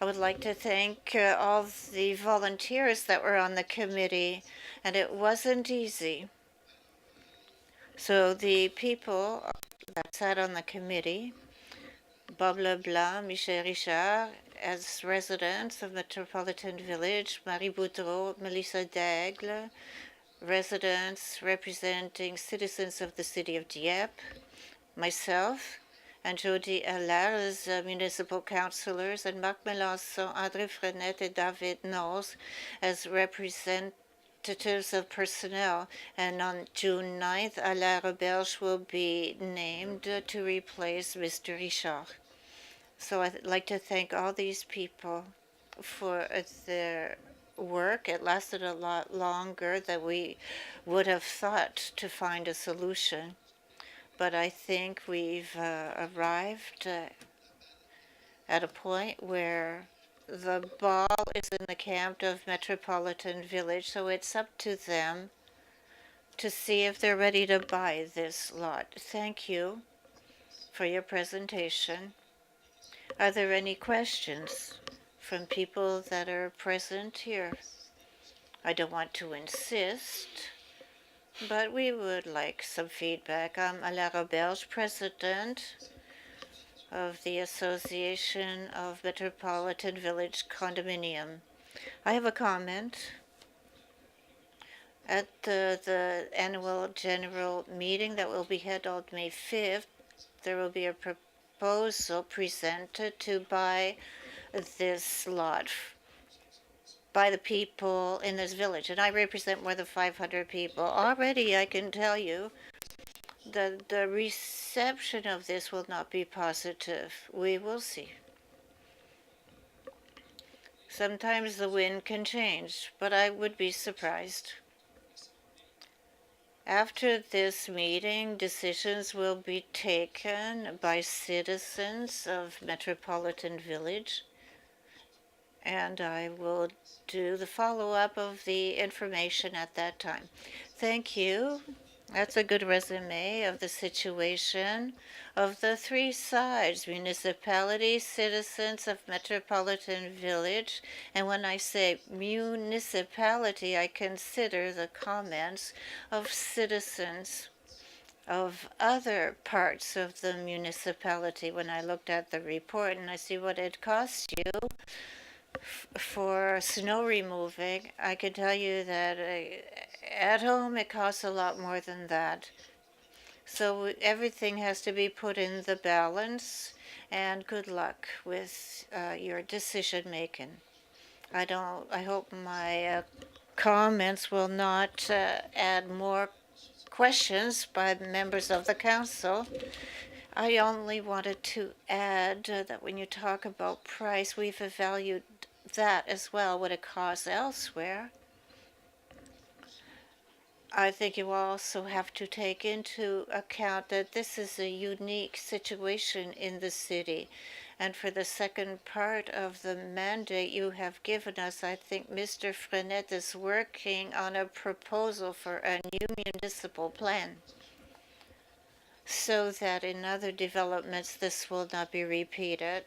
I would like to thank all the volunteers that were on the committee, and it wasn't easy. So the people that sat on the committee, Bob Leblanc, Michel Richard, as residents of Metropolitan Village, Marie Boudreau, Melissa Daigle, residents representing citizens of the city of Dieppe, myself, and Jody Allaire as municipal councillors, and Marc Melançon, André Frenette, and David Knowles as representatives of personnel. And on June 9th, Alain Roberge will be named to replace Mr. Richard. So I'd like to thank all these people for their work. It lasted a lot longer than we would have thought to find a solution. But I think we've arrived at a point where the ball is in the camp of Metropolitan Village, so it's up to them to see if they're ready to buy this lot. Thank you for your presentation. Are there any questions from people that are present here? I don't want to insist, but we would like some feedback. I'm Alain Roberge, president of the Association of Metropolitan Village Condominium. I have a comment. At the annual general meeting that will be held on May 5th, there will be a proposal presented to buy this lot by the people in this village. And I represent more than 500 people. Already I can tell you that the reception of this will not be positive. We will see. Sometimes the wind can change, but I would be surprised. After this meeting, decisions will be taken by citizens of Metropolitan Village, and I will do the follow-up of the information at that time. Thank you. That's a good resume of the situation of the three sides: municipality, citizens of Metropolitan Village. And when I say municipality, I consider the comments of citizens of other parts of the municipality. When I looked at the report and I see what it costs you for snow removing, I can tell you that at home it costs a lot more than that. So everything has to be put in the balance, and good luck with your decision making. I hope my comments will not add more questions by members of the council. I only wanted to add that when you talk about price, we've evaluated that as well, what it costs elsewhere. I think you also have to take into account that this is a unique situation in the city. And for the second part of the mandate you have given us, I think Mr. Frenet is working on a proposal for a new municipal plan so that in other developments this will not be repeated.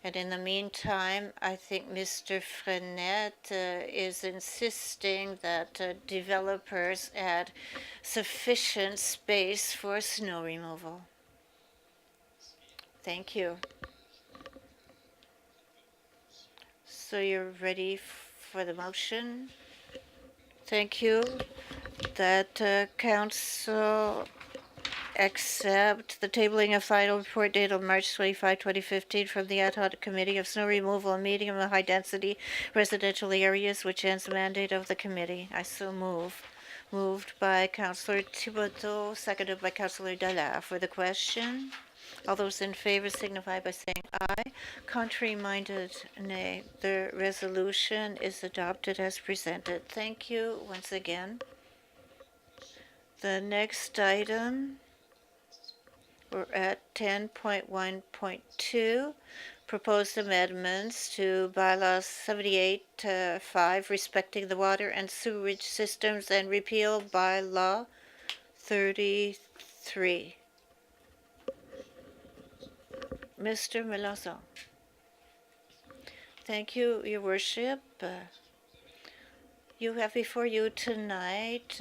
And in the meantime, I think Mr. Frenet is insisting that developers add sufficient space for snow removal. Thank you. So you're ready for the motion? Thank you. That council accept the tabling of final report dated March 25, 2015 from the Ad hoc Committee of Snow Removal in Medium and High Density Residential Areas, which ends the mandate of the committee. I so move. Moved by Councillor Thibodeau, seconded by Councillor Dalla. For the question, all those in favor signify by saying aye. Contrary-minded, nay. The resolution is adopted as presented. Thank you once again. The next item, we're at 10.1.2, proposed amendments to bylaws 78-5 respecting the water and sewage systems and repeal bylaw 33. Mr. Melanson. Thank you, Your Worship. You have before you tonight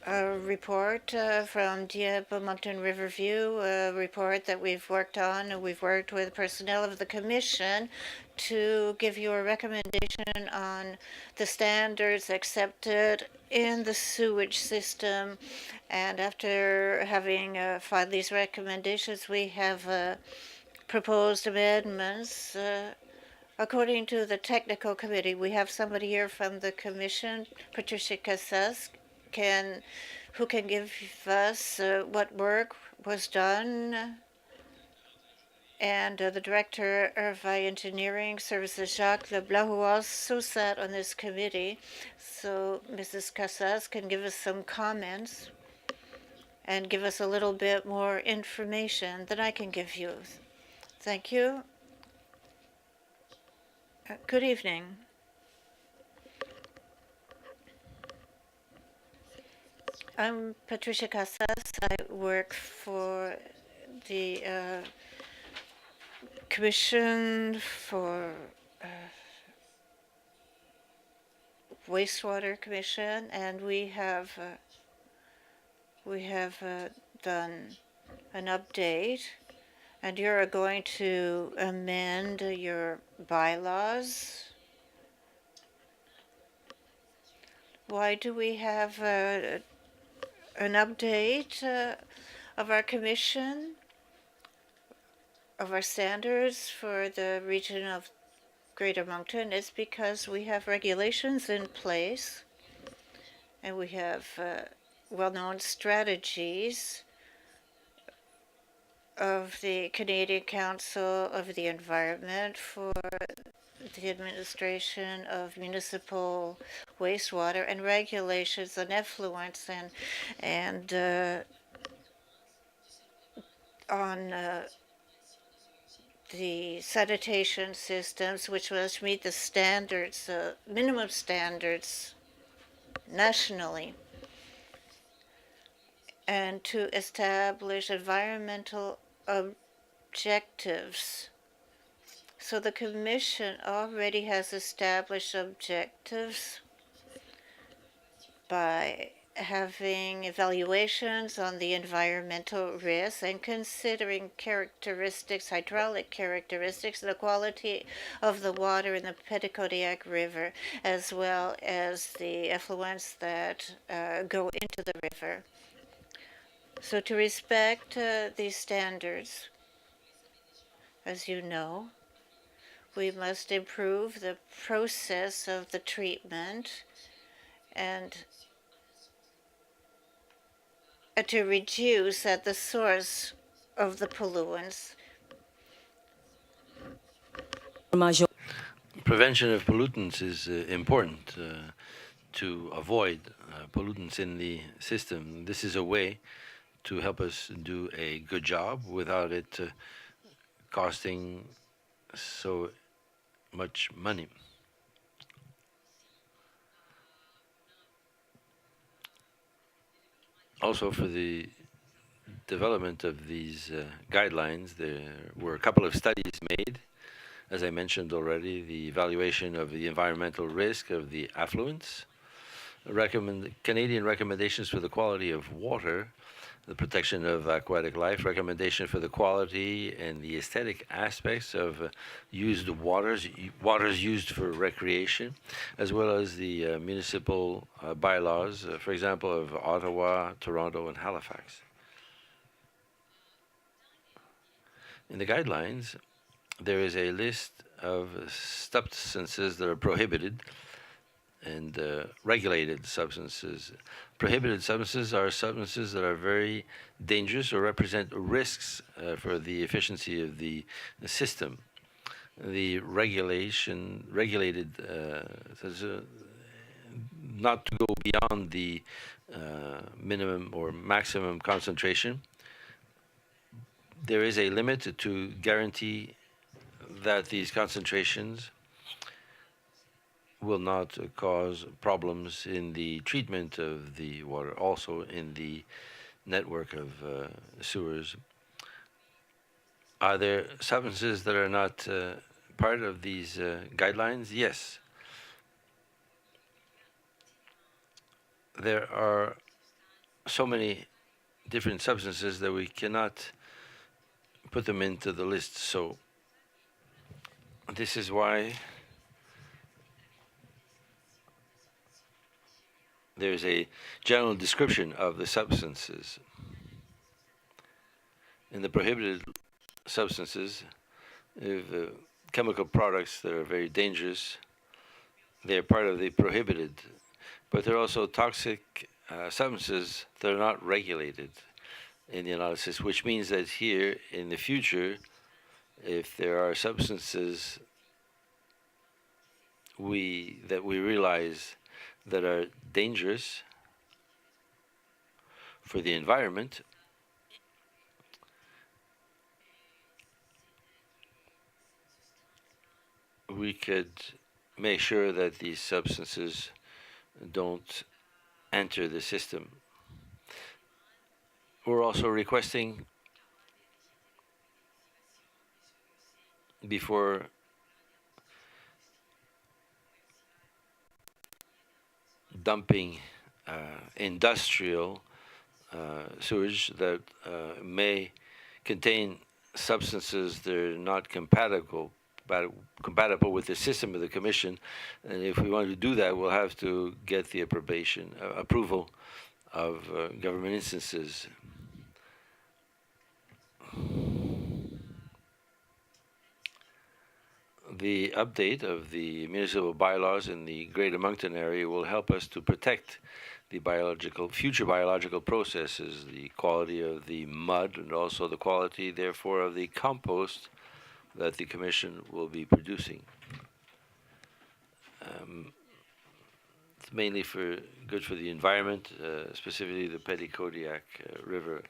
a report from Dieppe Moncton Riverview, a report that we've worked on, and we've worked with personnel of the Commission to give you a recommendation on the standards accepted in the sewage system. And after having filed these recommendations, we have proposed amendments. According to the technical committee, we have somebody here from the Commission, Patricia Casas, who can give us what work was done, and the director of engineering services, Jacques Leblanc, who also sat on this committee. So Mrs. Casas can give us some comments and give us a little bit more information than I can give you. Thank you. Good evening. I'm Patricia Casas. I work for the Commission for Wastewater Commission, and we have done an update, and you're going to amend your bylaws. Why do we have an update of our commission, of our standards for the region of Greater Moncton? Is because we have regulations in place, and we have well-known strategies of the Canadian Council of the Environment for the administration of municipal wastewater, and regulations on effluents and on the sanitation systems, which must meet the standards, minimum standards nationally, and to establish environmental objectives. So the Commission already has established objectives by having evaluations on the environmental risks and considering characteristics, hydraulic characteristics, the quality of the water in the Petitcodiac River, as well as the effluents that go into the river. So to respect these standards, as you know, we must improve the process of the treatment and to reduce at the source of the pollutants. Prevention of pollutants is important to avoid pollutants in the system. This is a way to help us do a good job without it costing so much money. Also, for the development of these guidelines, there were a couple of studies made. As I mentioned already, the evaluation of the environmental risk of the affluents, Canadian recommendations for the quality of water, the protection of aquatic life, recommendation for the quality and the aesthetic aspects of used waters used for recreation, as well as the municipal bylaws, for example, of Ottawa, Toronto, and Halifax. In the guidelines, there is a list of substances that are prohibited and regulated substances. Prohibited substances are substances that are very dangerous or represent risks for the efficiency of the system. The regulated says not to go beyond the minimum or maximum concentration. There is a limit to guarantee that these concentrations will not cause problems in the treatment of the water, also in the network of sewers. Are there substances that are not part of these guidelines? Yes. There are so many different substances that we cannot put them into the list. So this is why there's a general description of the substances. In the prohibited substances, chemical products that are very dangerous, they're part of the prohibited, but there are also toxic substances that are not regulated in the analysis, which means that here in the future, if there are substances that we realize that are dangerous for the environment, we could make sure that these substances don't enter the system. We're also requesting, before dumping industrial sewage that may contain substances that are not compatible with the system of the Commission, and if we want to do that, we'll have to get the approval of government instances. The update of the municipal bylaws in the Greater Moncton area will help us to protect the future biological processes, the quality of the mud, and also the quality, therefore, of the compost that the Commission will be producing. It's mainly good for the environment, specifically the Petitcodiac River.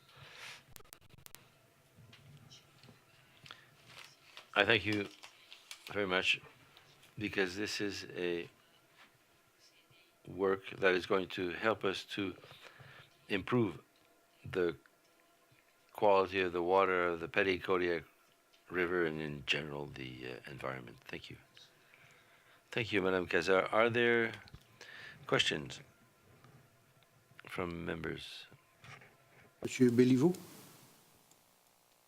I thank you very much, because this is a work that is going to help us to improve the quality of the water of the Petitcodiac River and in general the environment. Thank you. Thank you, Madame Cazar. Are there questions from members. Monsieur Béliveau.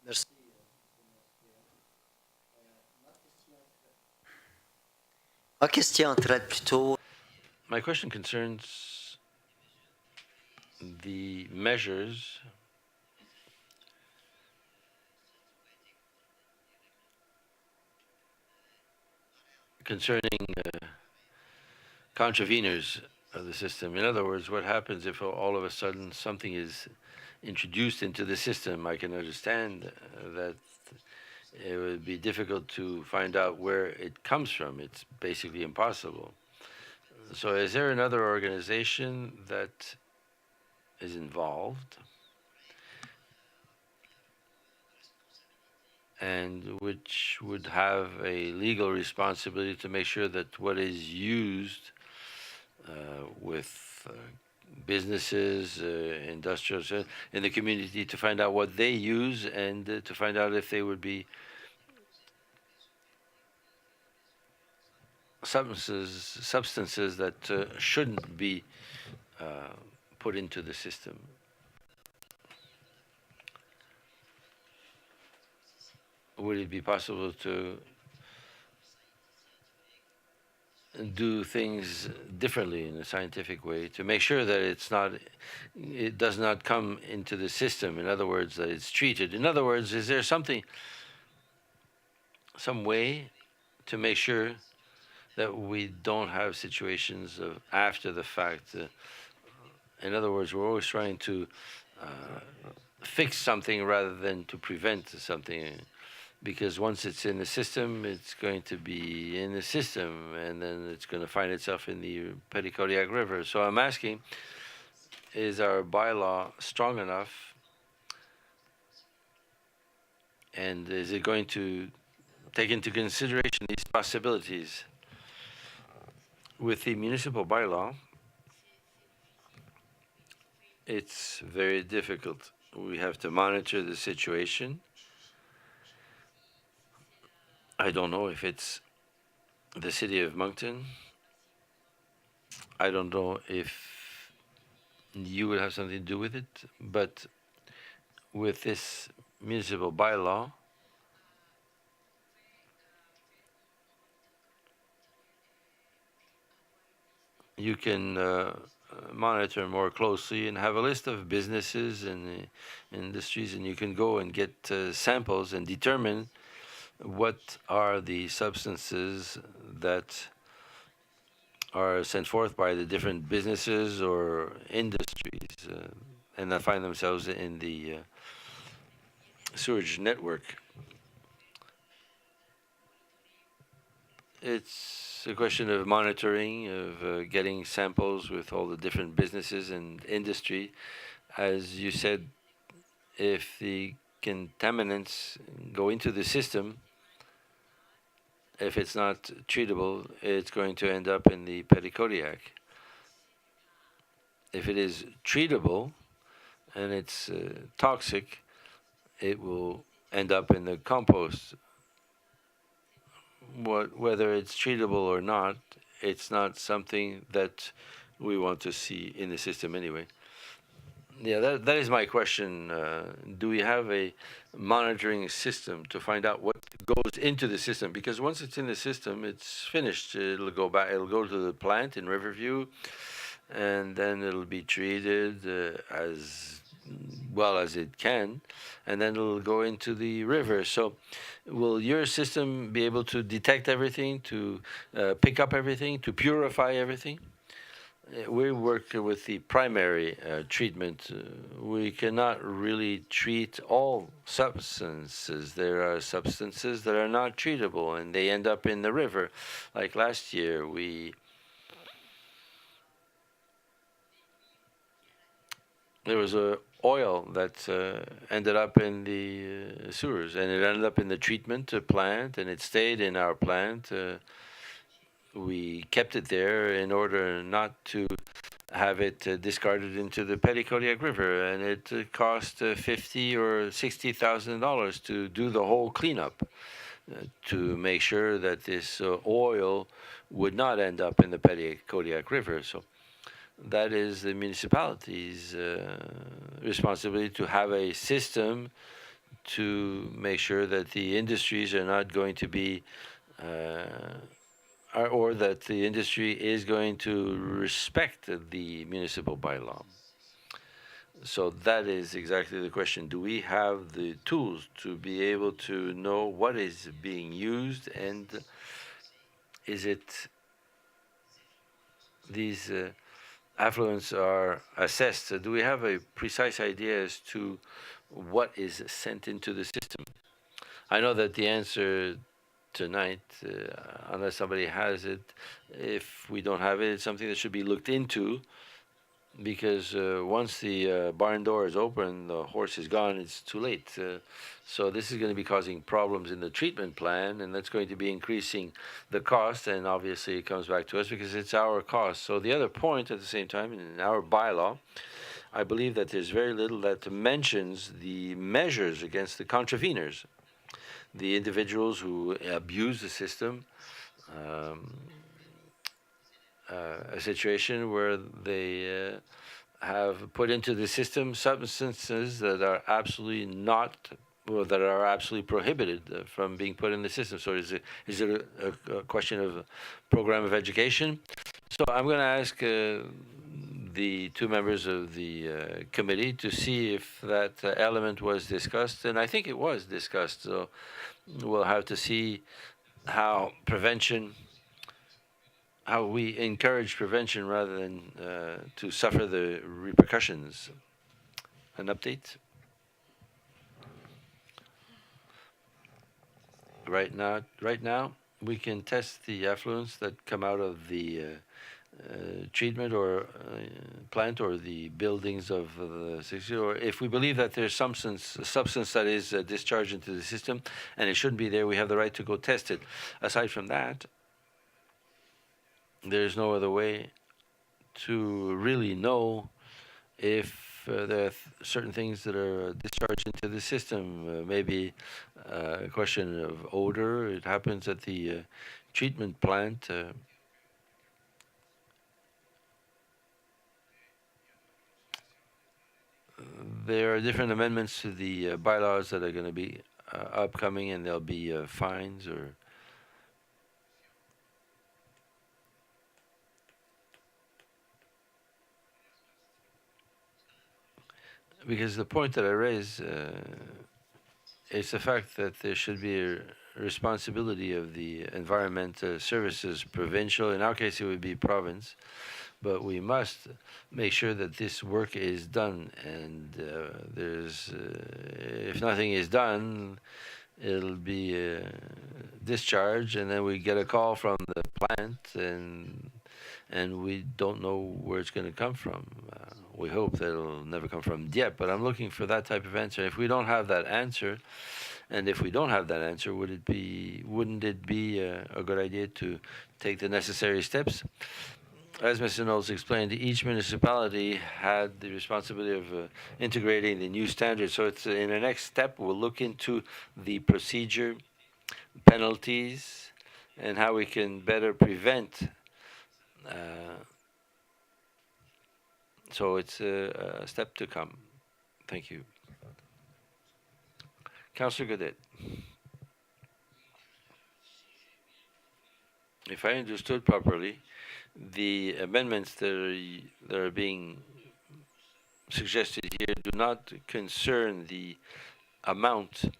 Merci. Ma question traite plutôt. My question concerns the measures concerning contraveners of the system. In other words, what happens if all of a sudden something is introduced into the system? I can understand that it would be difficult to find out where it comes from. It's basically impossible. So is there another organization that is involved and which would have a legal responsibility to make sure that what is used with businesses, industrials in the community, to find out what they use and to find out if they would be substances that shouldn't be put into the system. Would it be possible to do things differently in a scientific way to make sure that it does not come into the system? In other words, that it's treated. In other words, is there some way to make sure that we don't have situations of after the fact? In other words, we're always trying to fix something rather than to prevent something. Because once it's in the system, it's going to be in the system, and then it's going to find itself in the Petitcodiac River. So I'm asking, is our bylaw strong enough, and is it going to take into consideration these possibilities? With the municipal bylaw, it's very difficult. We have to monitor the situation. I don't know if it's the city of Moncton. I don't know if you would have something to do with it, but with this municipal bylaw, you can monitor more closely and have a list of businesses and industries, and you can go and get samples and determine what are the substances that are sent forth by the different businesses or industries and that find themselves in the sewage network. It's a question of monitoring, of getting samples with all the different businesses and industry. As you said, if the contaminants go into the system, if it's not treatable, it's going to end up in the Petitcodiac. If it is treatable and it's toxic, it will end up in the compost. Whether it's treatable or not, it's not something that we want to see in the system anyway. Yeah, that is my question. Do we have a monitoring system to find out what goes into the system? Because once it's in the system, it's finished. It'll go back. It'll go to the plant in Riverview, and then it'll be treated as well as it can, and then it'll go into the river. So, will your system be able to detect everything, to pick up everything, to purify everything? We work with the primary treatment. We cannot really treat all substances. There are substances that are not treatable and they end up in the river. Like last year, there was a oil that ended up in the sewers, and it ended up in the treatment plant, and it stayed in our plant. We kept it there in order not to have it discarded into the Petitcodiac River, and it cost $50,000 or $60,000 to do the whole cleanup to make sure that this oil would not end up in the Petitcodiac River. So that is the municipality's responsibility to have a system to make sure that the industries are not going to be, or that the industry is going to respect the municipal bylaw. So that is exactly the question. Do we have the tools to be able to know what is being used, and is it these affluents are assessed? Do we have a precise idea as to what is sent into the system? I know that the answer tonight, unless somebody has it, if we don't have it, it's something that should be looked into, because once the barn door is open, the horse is gone, it's too late. So this is going to be causing problems in the treatment plan, and that's going to be increasing the cost, and obviously it comes back to us because it's our cost. So the other point at the same time, in our bylaw, I believe that there's very little that mentions the measures against the contraveners, the individuals who abuse the system, a situation where they have put into the system substances that are absolutely not, well, that are absolutely prohibited from being put in the system. So is it a question of program of education? So I'm going to ask the two members of the committee to see if that element was discussed, and I think it was discussed. So we'll have to see how we encourage prevention rather than to suffer the repercussions. An update? Right now, we can test the effluents that come out of the treatment or plant or the buildings of the city, or if we believe that there's substance that is discharged into the system and it shouldn't be there, we have the right to go test it. Aside from that, there's no other way to really know if there are certain things that are discharged into the system. Maybe a question of odor. It happens at the treatment plant. There are different amendments to the bylaws that are going to be upcoming, and there'll be fines or. Because the point that I raise is the fact that there should be a responsibility of the environment services provincial. In our case, it would be province, but we must make sure that this work is done. And if nothing is done, it'll be discharged, and then we get a call from the plant, and we don't know where it's going to come from. We hope that it'll never come from Dieppe, but I'm looking for that type of answer. If we don't have that answer, and if we don't have that answer, wouldn't it be a good idea to take the necessary steps? As Mr. Knowles explained, each municipality had the responsibility of integrating the new standards. So it's in the next step, we'll look into the procedure, penalties, and how we can better prevent. So it's a step to come. Thank you. Councillor Godet. If I understood properly, the amendments that are being suggested here do not concern the amount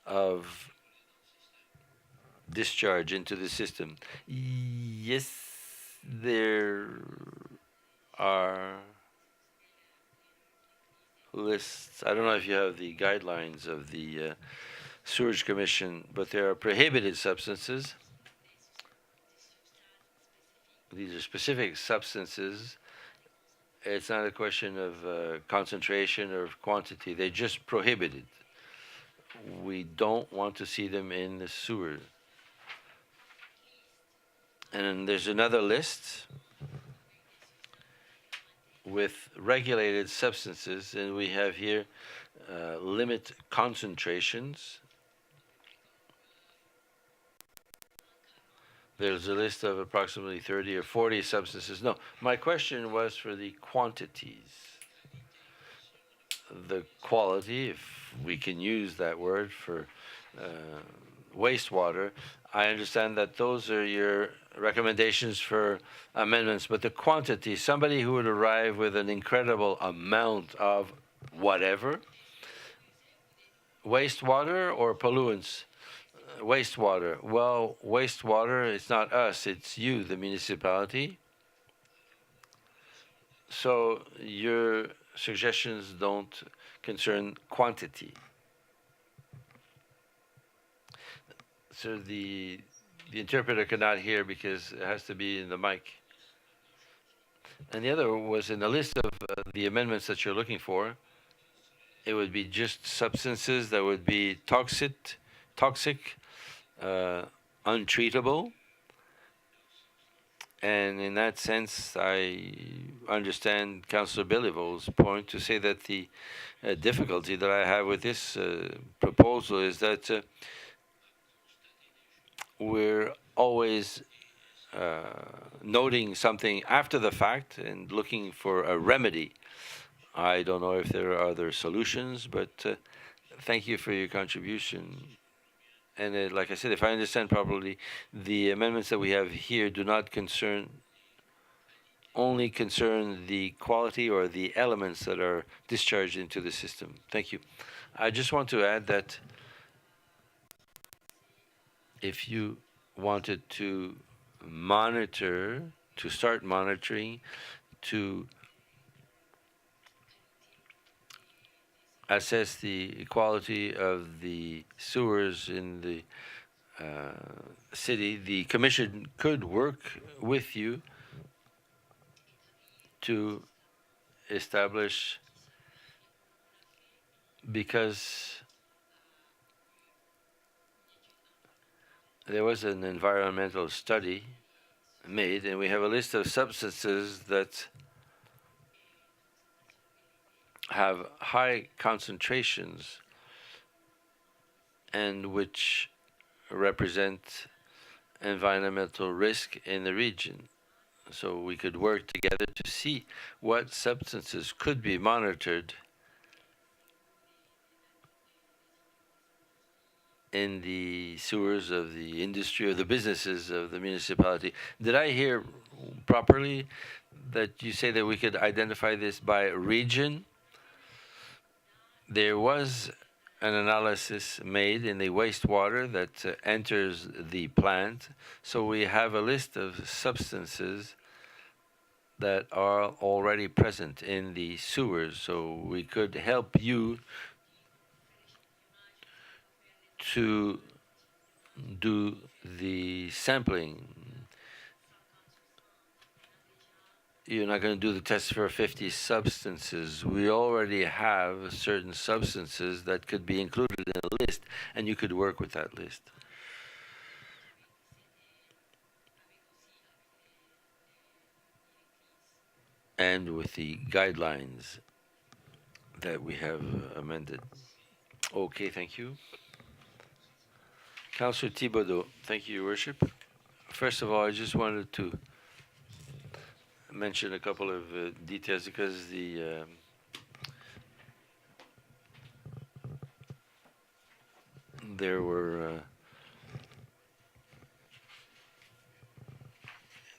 of discharge into the system. Yes, there are lists. I don't know if you have the guidelines of the Sewerage Commission, but there are prohibited substances. These are specific substances. It's not a question of concentration or quantity. They're just prohibited. We don't want to see them in the sewer. And then there's another list with regulated substances, and we have here limit concentrations. there's a list of approximately 30 or 40 substances. No, my question was for the quantities. The quality, if we can use that word for wastewater, I understand that those are your recommendations for amendments, but the quantity, somebody who would arrive with an incredible amount of whatever, wastewater or pollutants? Wastewater. Well, wastewater, it's not us, it's you, the municipality. So your suggestions don't concern quantity. So the interpreter cannot hear because it has to be in the mic. And the other was in the list of the amendments that you're looking for. It would be just substances that would be toxic, untreatable. And in that sense, I understand Councillor Béliveau's point to say that the difficulty that I have with this proposal is that we're always noting something after the fact and looking for a remedy. I don't know if there are other solutions, but thank you for your contribution. And like I said, if I understand properly, the amendments that we have here do not only concern the quality or the elements that are discharged into the system. Thank you. I just want to add that if you wanted to monitor, to start monitoring, to assess the quality of the sewers in the city, the commission could work with you to establish, because there was an environmental study made and we have a list of substances that have high concentrations and which represent environmental risk in the region. So we could work together to see what substances could be monitored in the sewers of the industry or the businesses of the municipality. Did I hear properly that you say that we could identify this by region? There was an analysis made in the wastewater that enters the plant. So we have a list of substances that are already present in the sewers. So we could help you to do the sampling. You're not going to do the test for 50 substances. We already have certain substances that could be included in a list, and you could work with that list. And with the guidelines that we have amended. Okay, thank you. Councillor Thibodeau, thank you, Your Worship. First of all, I just wanted to mention a couple of details because there were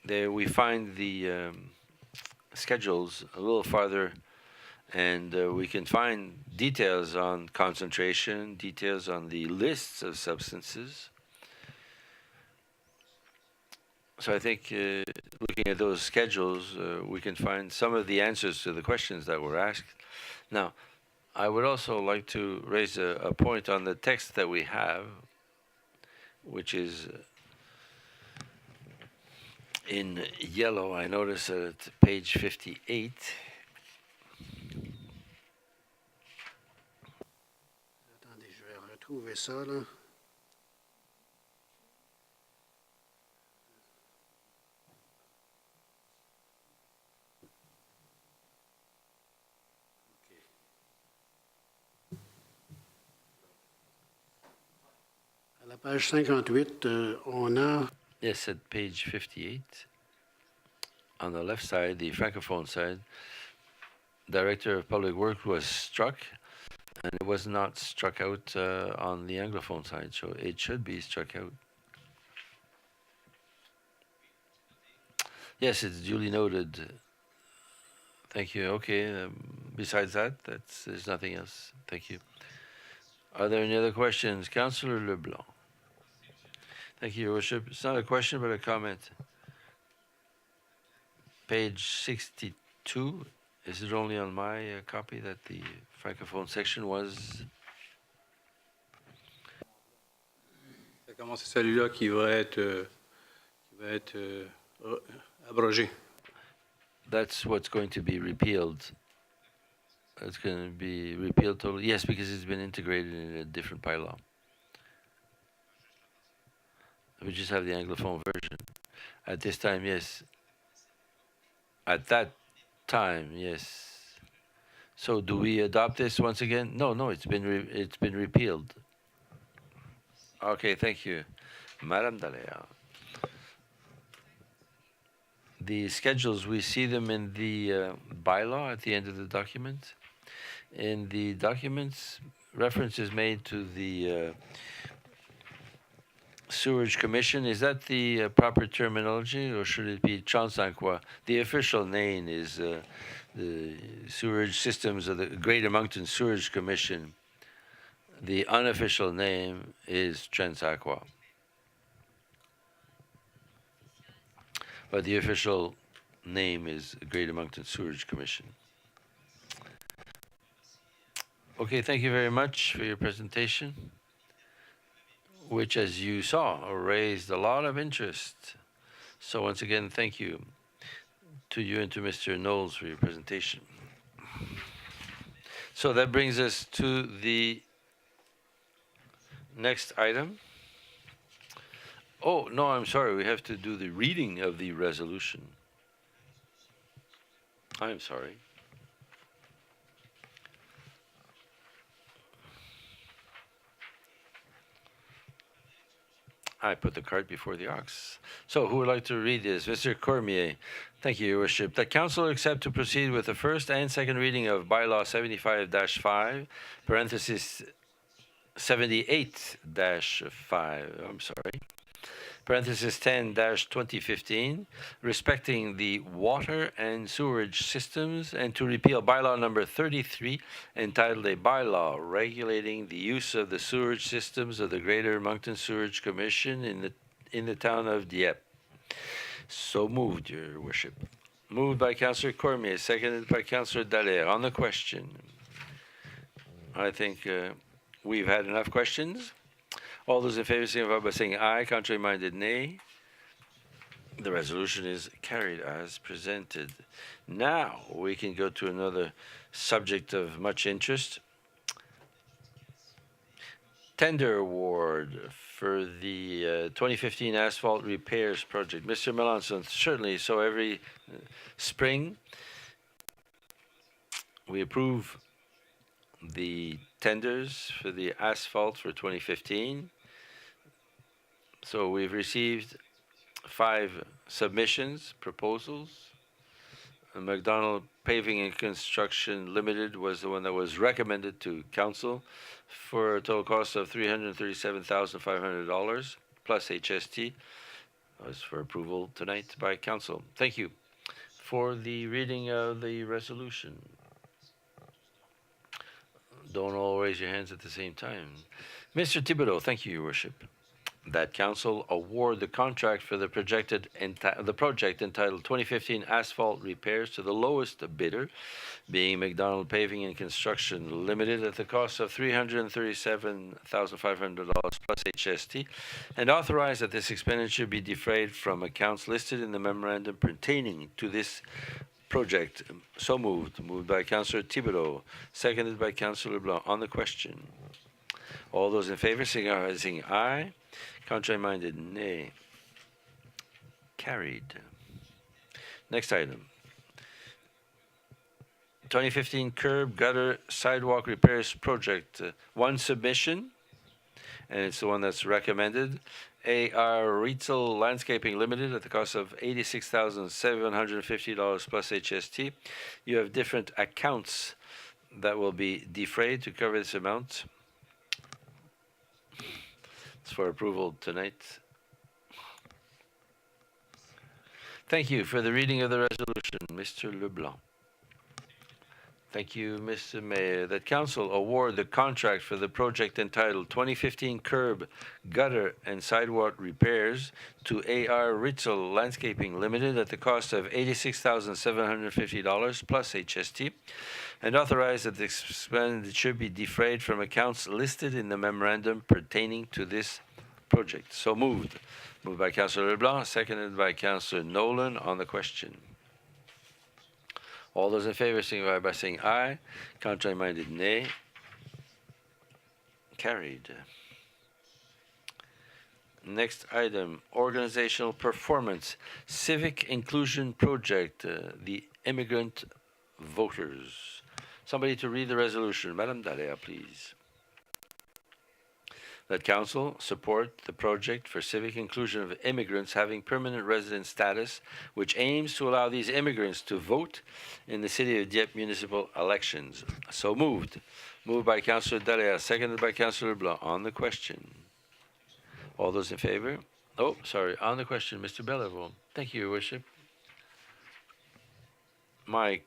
there we find the schedules a little farther, and we can find details on concentration, details on the lists of substances. So I think looking at those schedules, we can find some of the answers to the questions that were asked. Now, I would also like to raise a point on the text that we have, which is in yellow. I notice at page 58. Attendez, je vais retrouver ça, là. À la page 58, on a Yes, at page 58, on the left side, the Francophone side, Director of Public Works was struck, and it was not struck out on the Anglophone side, so it should be struck out. Yes, it's duly noted. Thank you. Okay, besides that, there's nothing else. Thank you. Are there any other questions? Councillor Leblanc. Thank you, Your Worship. It's not a question, but a comment. Page 62. Is it only on my copy that the Francophone section was? C'est comment c'est celui-là qui va être abrogé. That's what's going to be repealed. It's going to be repealed totally. Yes, because it's been integrated in a different bylaw. We just have the Anglophone version. At this time, yes. At that time, yes. So do we adopt this once again? No, it's been repealed. Okay, thank you. Madame Dallaire. The schedules, we see them in the bylaw at the end of the document. In the documents, reference is made to the Sewerage Commission. Is that the proper terminology, or should it be Chansanqua? The official name is the Sewerage Systems of the Greater Moncton Sewerage Commission. The unofficial name is Chansanqua. But the official name is Greater Moncton Sewerage Commission. Okay, thank you very much for your presentation, which, as you saw, raised a lot of interest. So once again, thank you to you and to Mr. Knowles for your presentation. So that brings us to the next item. Oh, no, I'm sorry. We have to do the reading of the resolution. I'm sorry. I put the cart before the ox. So who would like to read this? Mr. Cormier. Thank you, Your Worship. That Council accept to proceed with the first and second reading of Bylaw 75-5, parenthesis 78-5, I'm sorry, parenthesis 10-2015, respecting the water and sewerage systems, and to repeal bylaw number 33, entitled a bylaw regulating the use of the sewerage systems of the Greater Moncton Sewerage Commission in the town of Dieppe. So moved, Your Worship. Moved by Councillor Cormier, seconded by Councillor Dallaire. On the question, I think we've had enough questions. All those in favor signify by saying aye. Contrary-minded, nay. The resolution is carried as presented. Now we can go to another subject of much interest. Tender award for the 2015 asphalt repairs project. Mr. Melanson, certainly. So every spring we approve the tenders for the asphalt for 2015. So we've received 5 submissions, proposals. McDonald Paving and Construction Limited was the one that was recommended to Council for a total cost of $337,500 plus HST. That was for approval tonight by Council. Thank you. For the reading of the resolution. Don't all raise your hands at the same time. Mr. Thibodeau, thank you, Your Worship. That Council award the contract for the project entitled 2015 Asphalt Repairs to the lowest bidder, being McDonald Paving and Construction Limited, at the cost of $337,500 plus HST, and authorize that this expenditure be defrayed from accounts listed in the memorandum pertaining to this project. So moved. Moved by Councillor Thibodeau, seconded by Councillor Leblanc. On the question, all those in favor signify by saying aye. Contrary-minded, nay. Carried. Next item. 2015 Curb Gutter Sidewalk Repairs Project. One submission, and it's the one that's recommended. A.R. Rietzel Landscaping Limited at the cost of $86,750 plus HST. You have different accounts that will be defrayed to cover this amount. It's for approval tonight. Thank you for the reading of the resolution, Mr. Leblanc. Thank you, Mr. Mayor. That council award the contract for the project entitled 2015 Curb, Gutter, and Sidewalk Repairs to A.R. Ritzel Landscaping Limited at the cost of $86,750 plus HST, and authorize that the expenditure be defrayed from accounts listed in the memorandum pertaining to this project. So moved. Moved by Councillor Leblanc, seconded by Councillor Nolan on the question. All those in favor signify by saying aye. Contrary-minded, nay. Carried. Next item, organizational performance, civic inclusion project, the immigrant voters. Somebody to read the resolution. Madame Dallaire, please. That council support the project for civic inclusion of immigrants having permanent resident status, which aims to allow these immigrants to vote in the City of Dieppe municipal elections. So moved. Moved by Councillor Dallaire, seconded by Councillor Blanc. On the question. All those in favor? Oh, sorry. On the question, Mr. Belleville. Thank you, Your Worship. My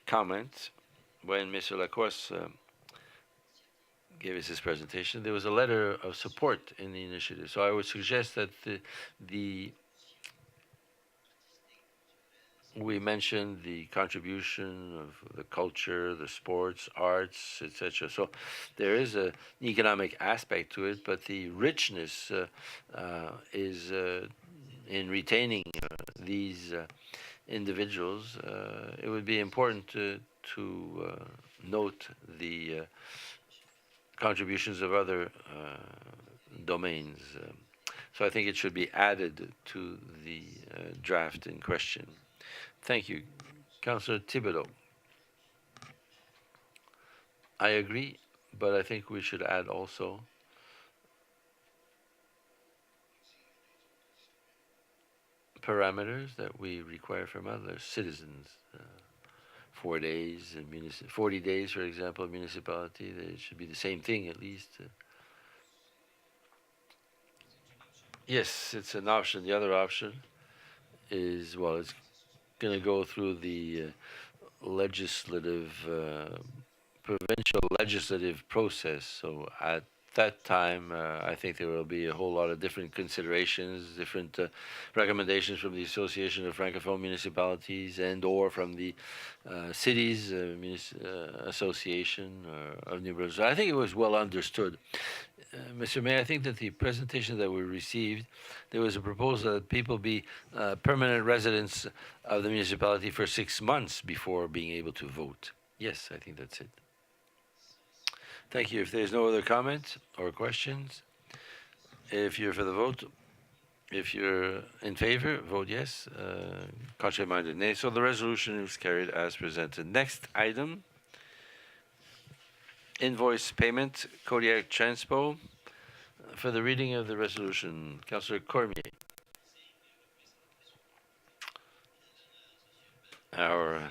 comment when Mr. Lacoste gave us his presentation, there was a letter of support in the initiative. So I would suggest that we mentioned the contribution of the culture, the sports, arts, etc. So there is an economic aspect to it, but the richness is in retaining these individuals. It would be important to note the contributions of other domains. So I think it should be added to the draft in question. Thank you. Councillor Thibodeau. I agree, but I think we should add also parameters that we require from other citizens. 4 days, 40 days, for example, municipality, it should be the same thing at least. Yes, it's an option. The other option is, well, it's going to go through the provincial legislative process. So at that time, I think there will be a whole lot of different considerations, different recommendations from the Association of Francophone Municipalities and or from the Cities Association of New-Brunswick. I think it was well understood. Mr. Mayor, I think that the presentation that we received, there was a proposal that people be permanent residents of the municipality for 6 months before being able to vote. Yes, I think that's it. Thank you. If there's no other comments or questions, if you're for the vote, if you're in favor, vote yes. Contrary-minded, nay. So the resolution is carried as presented. Next item, invoice payment, Kodiak Transpo. For the reading of the resolution, Councillor Cormier. Our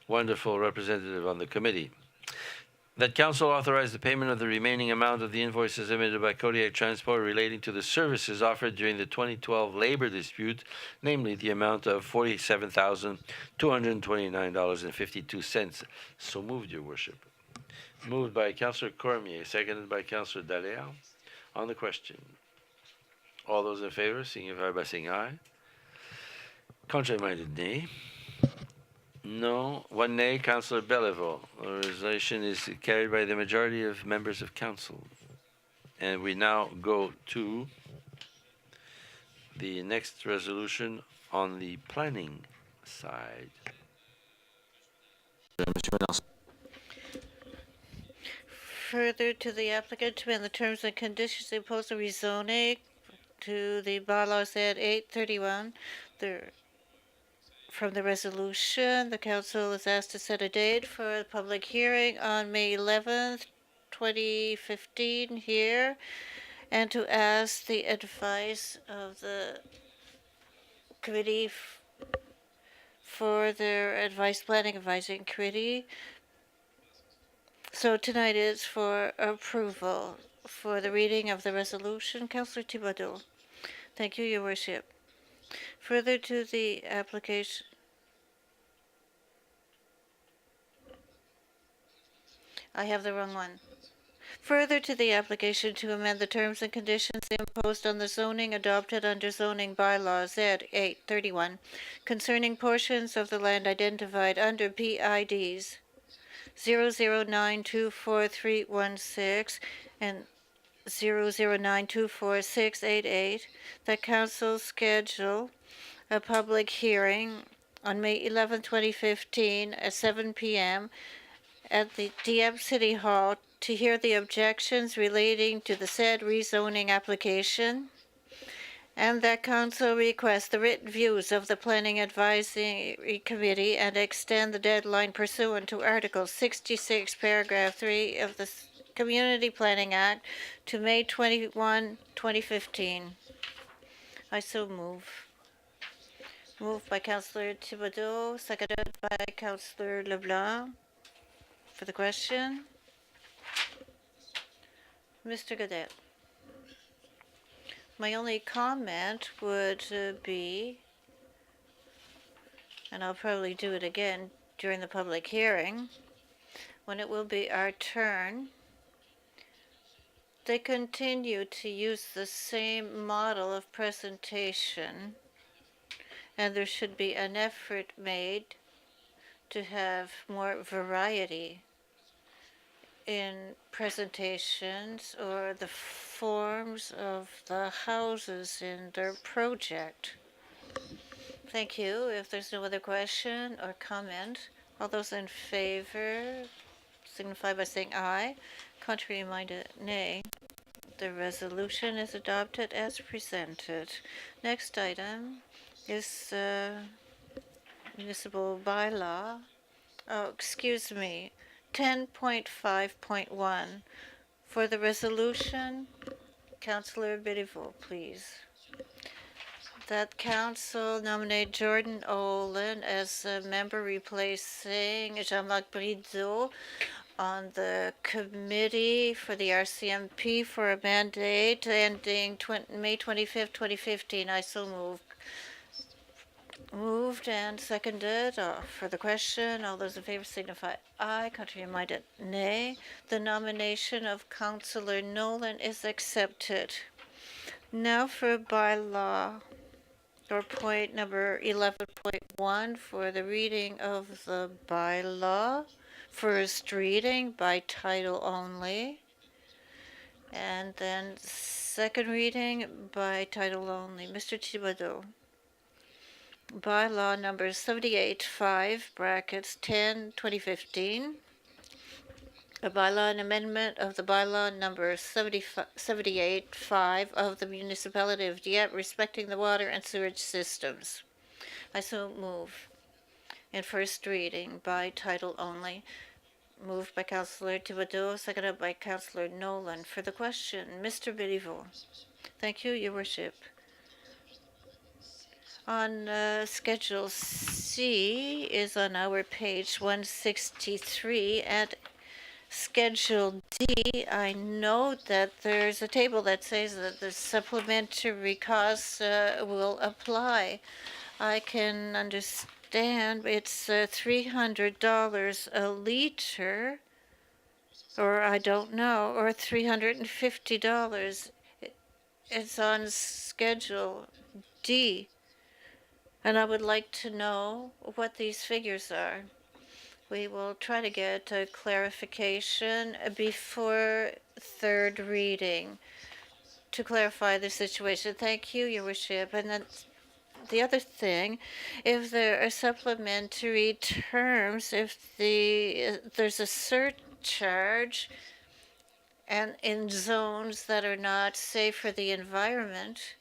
wonderful representative on the committee. That council authorize the payment of the remaining amount of the invoices emitted by Kodiak Transport relating to the services offered during the 2012 labor dispute, namely the amount of $47,229.52. So moved, Your Worship. Moved by Councillor Cormier, seconded by Councillor Dallaire. On the question. All those in favor, signify by saying aye. Contrary-minded, nay. No. One nay, Councillor Belleville. The resolution is carried by the majority of members of council. And we now go to the next resolution on the planning side. Further to the applicant to amend the terms and conditions imposed on rezoning to the bylaws at 831. From the resolution, the council is asked to set a date for the public hearing on May 11th, 2015 here and to ask the advice of the committee for their advice, planning advising committee. So tonight is for approval for the reading of the resolution. Councillor Thibodeau. Thank you, Your Worship. Further to the application. I have the wrong one. Further to the application to amend the terms and conditions imposed on the zoning adopted under zoning bylaw Z 831 concerning portions of the land identified under PIDs 009243116 and 009246888, that council schedule a public hearing on May 11, 2015 at 7 p.m. at the Dieppe City Hall to hear the objections relating to the said rezoning application, and that council request the written views of the Planning Advisory Committee and extend the deadline pursuant to Article 66, Paragraph 3 of the Community Planning Act to May 21, 2015. I so move. Moved by Councillor Thibodeau, seconded by Councillor Leblanc. For the question, Mr. Gadet. My only comment would be, and I'll probably do it again during the public hearing, when it will be our turn, they continue to use the same model of presentation, and there should be an effort made to have more variety in presentations or the forms of the houses in their project. Thank you. If there's no other question or comment, all those in favor signify by saying aye. Contrary minded, nay. The resolution is adopted as presented. Next item is municipal bylaw. Oh, excuse me. 10.5.1. For the resolution, Councillor Béliveau, please. That council nominate Jordan Olin as a member replacing Jean-Marc Brideau on the committee for the RCMP for a mandate ending May 25th, 2015. I so move. Moved and seconded. For the question, all those in favor signify aye. Contrary minded, nay. The nomination of Councillor Nolan is accepted. Now for bylaw, or point number 11.1 for the reading of the bylaw. First reading by title only, and then second reading by title only. Mr. Thibodeau. Bylaw number 78.5, brackets 10, 2015. A bylaw and amendment of the bylaw number 78.5 of the municipality of Dieppe respecting the water and sewage systems. I so move. In first reading by title only. Moved by Councillor Thibodeau, seconded by Councillor Nolan. For the question, Mr. Béliveau. Thank you, Your Worship. On Schedule C is on our page 163, and Schedule D, I note that there's a table that says that the supplementary costs will apply. I can understand it's $300 a liter, or I don't know, or $350. It's on Schedule D. And I would like to know what these figures are. We will try to get a clarification before third reading to clarify the situation. Thank you, Your Worship. And then the other thing, if there are supplementary terms, if there's a surcharge and in zones that are not safe for the environment,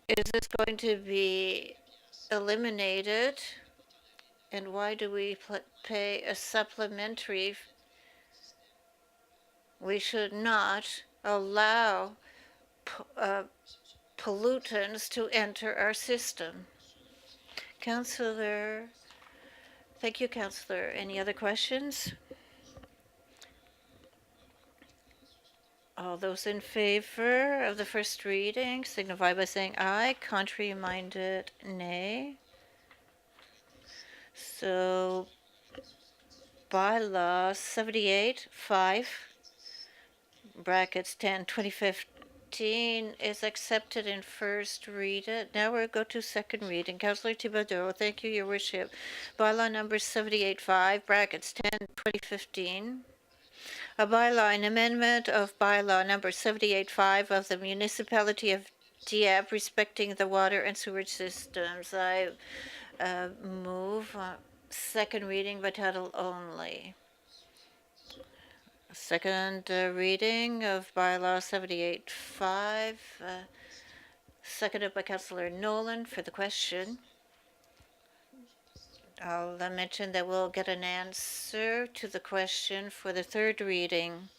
is this going to be eliminated? And why do we pay a supplementary? We should not allow pollutants to enter our system. Councillor, thank you, Councillor. Any other questions? All those in favor of the first reading signify by saying aye. Contrary-minded, nay. So, bylaw 78(5) brackets 10 2015 is accepted in first reading. Now we'll go to second reading. Councillor Thibodeau, thank you, Your Worship. Bylaw number 78(5) brackets 10 2015. A bylaw, an amendment of bylaw number 78(5) of the municipality of Dieppe respecting the water and sewage systems. I move second reading by title only. Second reading of bylaw 78(5, seconded by Councillor Nolan for the question. I'll mention that we'll get an answer to the question for the third reading.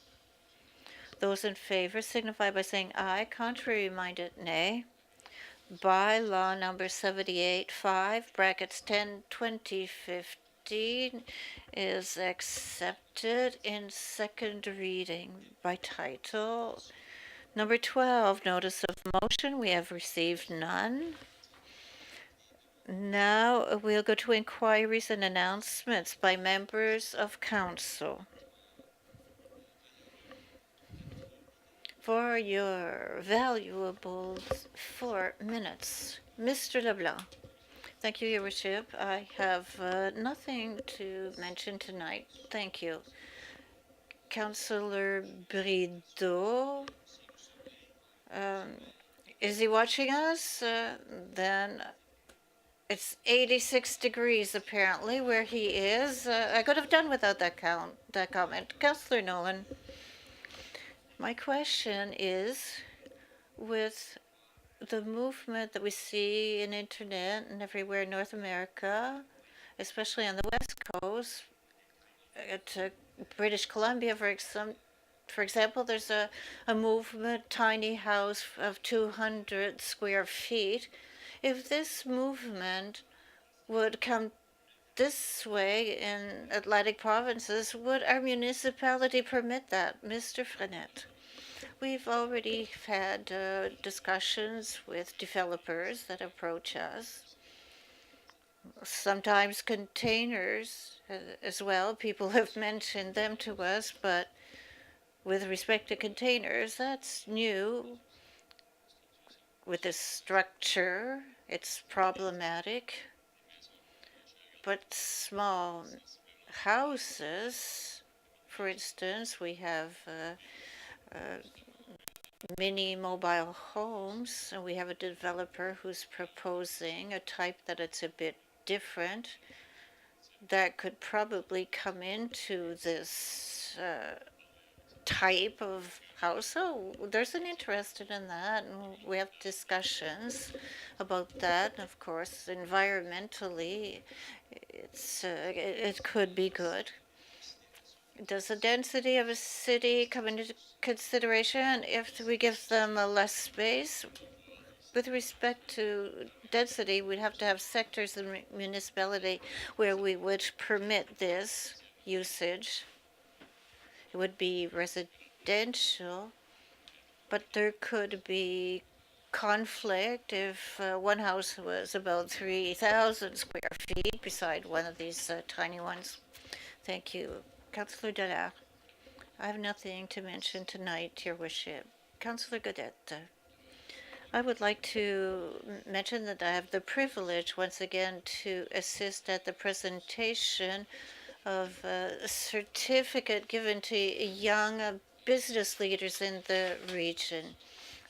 Those in favor signify by saying aye. Contrary-minded, nay. Bylaw number 78(5) brackets 10 2015 is accepted in second reading by title. Number 12, notice of motion. We have received none. Now we'll go to inquiries and announcements by members of council. For your valuable 4 minutes. Mr. Leblanc. Thank you, Your Worship. I have nothing to mention tonight. Thank you. Councillor Brideau. Is he watching us? Then it's 86 degrees apparently where he is. I could have done without that comment. Councillor Nolan. My question is, with the movement that we see in internet and everywhere in North America, especially on the West Coast, to British Columbia, for example, there's a movement, tiny house of 200 square feet. If this movement would come this way in Atlantic provinces, would our municipality permit that? Mr. Frenette. We've already had discussions with developers that approach us. Sometimes containers as well. People have mentioned them to us, but with respect to containers, that's new. With the structure, it's problematic. But small houses, for instance, we have mini mobile homes, and we have a developer who's proposing a type that it's a bit different that could probably come into this type of house. So there's an interest in that, and we have discussions about that. And of course, environmentally, it could be good. Does the density of a city come into consideration if we give them less space? With respect to density, we'd have to have sectors in municipality where we would permit this usage. It would be residential, but there could be conflict if one house was about 3,000 square feet beside one of these tiny ones. Thank you. Councillor Dallard. I have nothing to mention tonight, Your Worship. Councillor Godette. I would like to mention that I have the privilege once again to assist at the presentation of a certificate given to young business leaders in the region.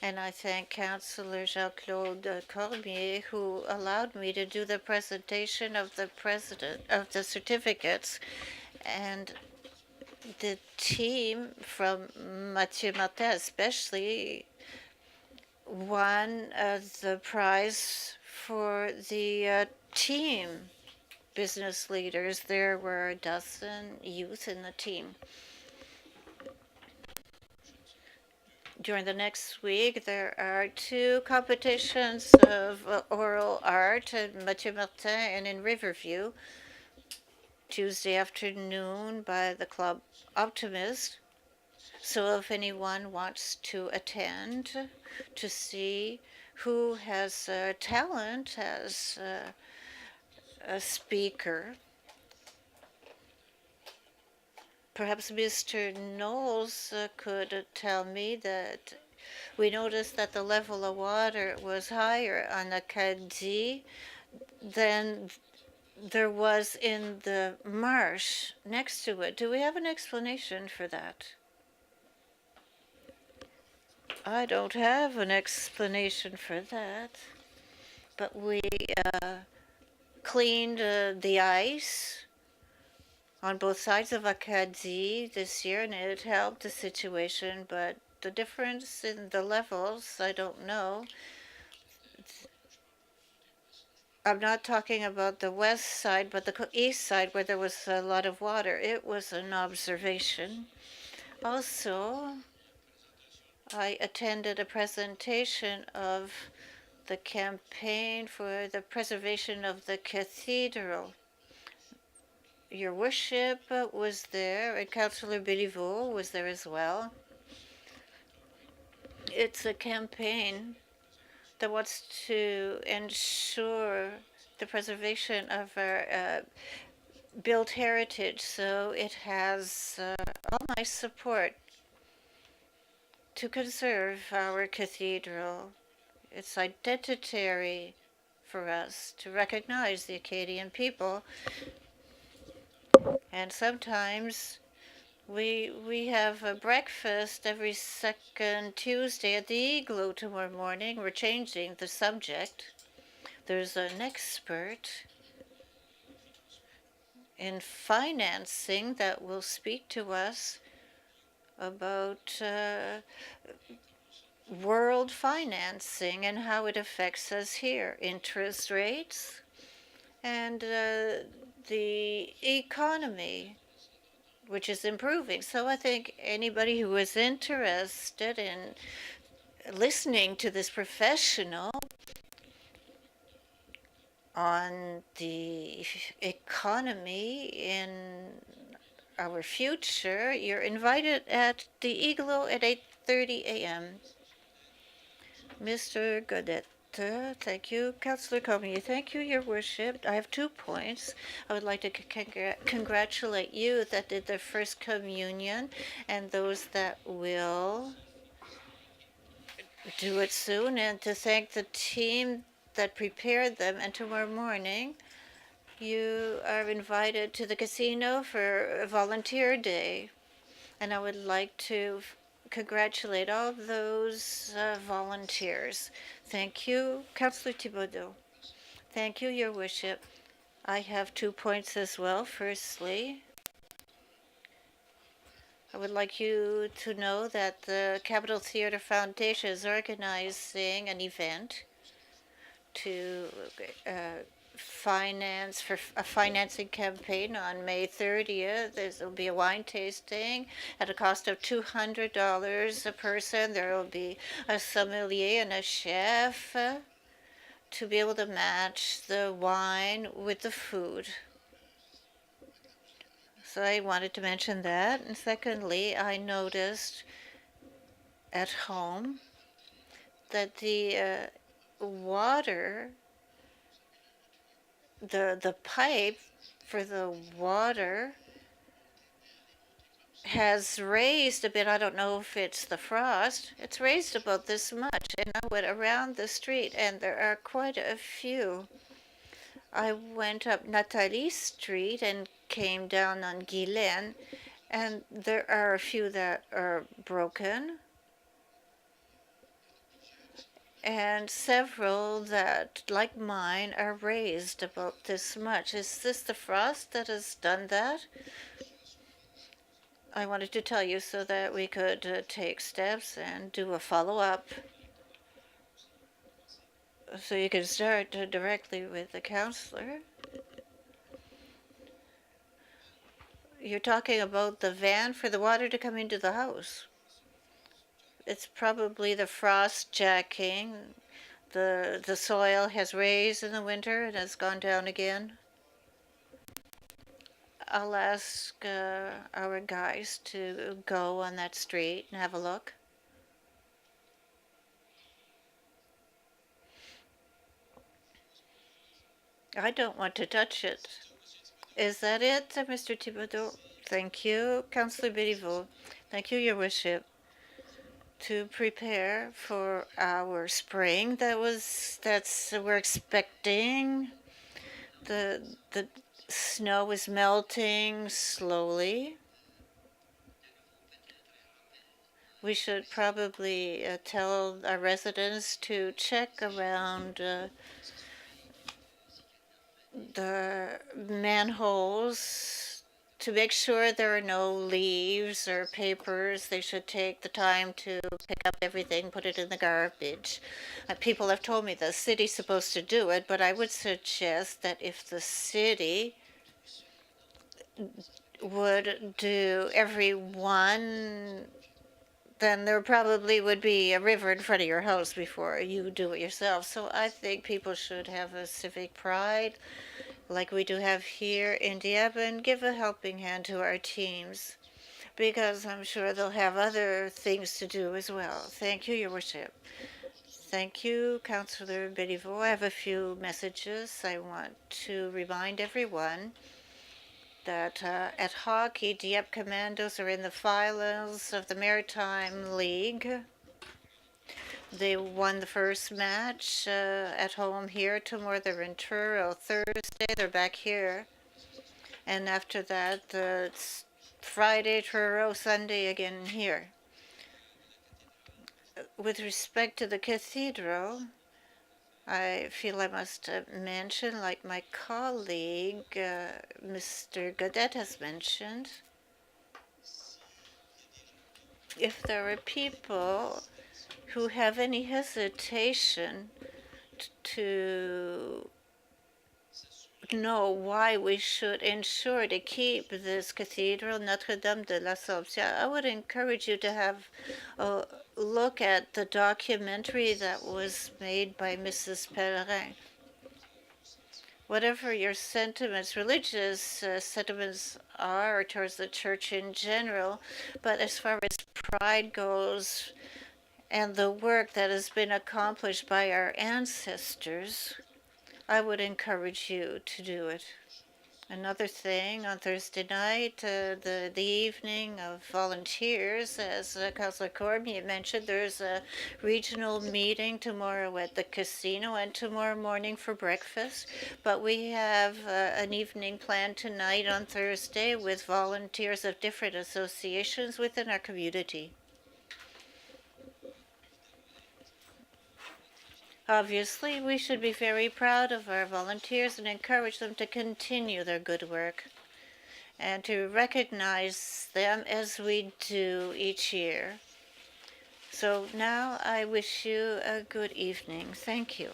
And I thank Councillor Jean-Claude Cormier, who allowed me to do the presentation of the certificates. And the team from Mathieu Martin especially won the prize for the team business leaders. There were a dozen youth in the team. during the next week, there are 2 competitions of oral art at Mathieu Martin and in Riverview. Tuesday afternoon by the Club Optimist. So if anyone wants to attend to see who has talent as a speaker, perhaps Mr. Knowles could tell me that we noticed that the level of water was higher on the Acadie than there was in the marsh next to it. Do we have an explanation for that? I don't have an explanation for that, but we cleaned the ice on both sides of Acadie this year, and it helped the situation, but the difference in the levels, I don't know. I'm not talking about the west side, but the east side where there was a lot of water. It was an observation. Also, I attended a presentation of the campaign for the preservation of the cathedral. Your worship was there, and Councillor Béliveau was there as well. It's a campaign that wants to ensure the preservation of our built heritage, so it has all my support to conserve our cathedral. It's identitary for us to recognize the Acadian people, and sometimes we have a breakfast every second Tuesday at the Igloo tomorrow morning. We're changing the subject. There's an expert in financing that will speak to us about world financing and how it affects us here, interest rates, and the economy, which is improving. So I think anybody who is interested in listening to this professional on the economy in our future, you're invited at the Igloo at 8:30 a.m. Mr. Godet. Thank you. Councillor Comey, thank you, Your Worship. I have 2 points. I would like to congratulate you that did the first communion and those that will do it soon, and to thank the team that prepared them. And tomorrow morning, you are invited to the casino for a volunteer day. And I would like to congratulate all those volunteers. Thank you, Councillor Thibodeau. Thank you, Your Worship. I have 2 points as well. Firstly, I would like you to know that the Capital Theatre Foundation is organizing an event to finance for a financing campaign on May 30th. There will be a wine tasting at a cost of $200 a person. There will be a sommelier and a chef to be able to match the wine with the food. So I wanted to mention that. And secondly, I noticed at home that the water, the pipe for the water has raised a bit. I don't know if it's the frost. It's raised about this much. And I went around the street, and there are quite a few. I went up Nathalie Street and came down on Guylaine, and there are a few that are broken, and several that, like mine, are raised about this much. Is this the frost that has done that? I wanted to tell you so that we could take steps and do a follow-up. So you can start directly with the counselor. You're talking about the van for the water to come into the house. It's probably the frost jacking. The soil has raised in the winter and has gone down again. I'll ask our guys to go on that street and have a look. I don't want to touch it. Is that it, Mr. Thibodeau? Thank you, Councillor Béliveau. Thank you, Your Worship. To prepare for our spring we're expecting. The snow is melting slowly. We should probably tell our residents to check around the manholes to make sure there are no leaves or papers. They should take the time to pick up everything, put it in the garbage. People have told me the city's supposed to do it, but I would suggest that if the city would do every one, then there probably would be a river in front of your house before you do it yourself. So I think people should have a civic pride like we do have here in Dieppe and give a helping hand to our teams, because I'm sure they'll have other things to do as well. Thank you, Your Worship. Thank you, Councillor Béliveau. I have a few messages. I want to remind everyone that at hockey, Dieppe Commandos are in the finals of the Maritime League. They won the first match at home here. Tomorrow they're in Truro. Thursday they're back here. And after that, it's Friday, Truro, Sunday again here. With respect to the cathedral, I feel I must mention, like my colleague, Mr. Gadet has mentioned, if there are people who have any hesitation to know why we should ensure to keep this cathedral, Notre Dame de l'Assomption, I would encourage you to have a look at the documentary that was made by Mrs. Pellerin. Whatever your sentiments, religious sentiments are towards the church in general, but as far as pride goes and the work that has been accomplished by our ancestors, I would encourage you to do it. Another thing, on Thursday night, the evening of volunteers, as Councillor Cormier mentioned, there's a regional meeting tomorrow at the casino and tomorrow morning for breakfast. But we have an evening planned tonight on Thursday with volunteers of different associations within our community. Obviously, we should be very proud of our volunteers and encourage them to continue their good work and to recognize them as we do each year. So now I wish you a good evening. Thank you.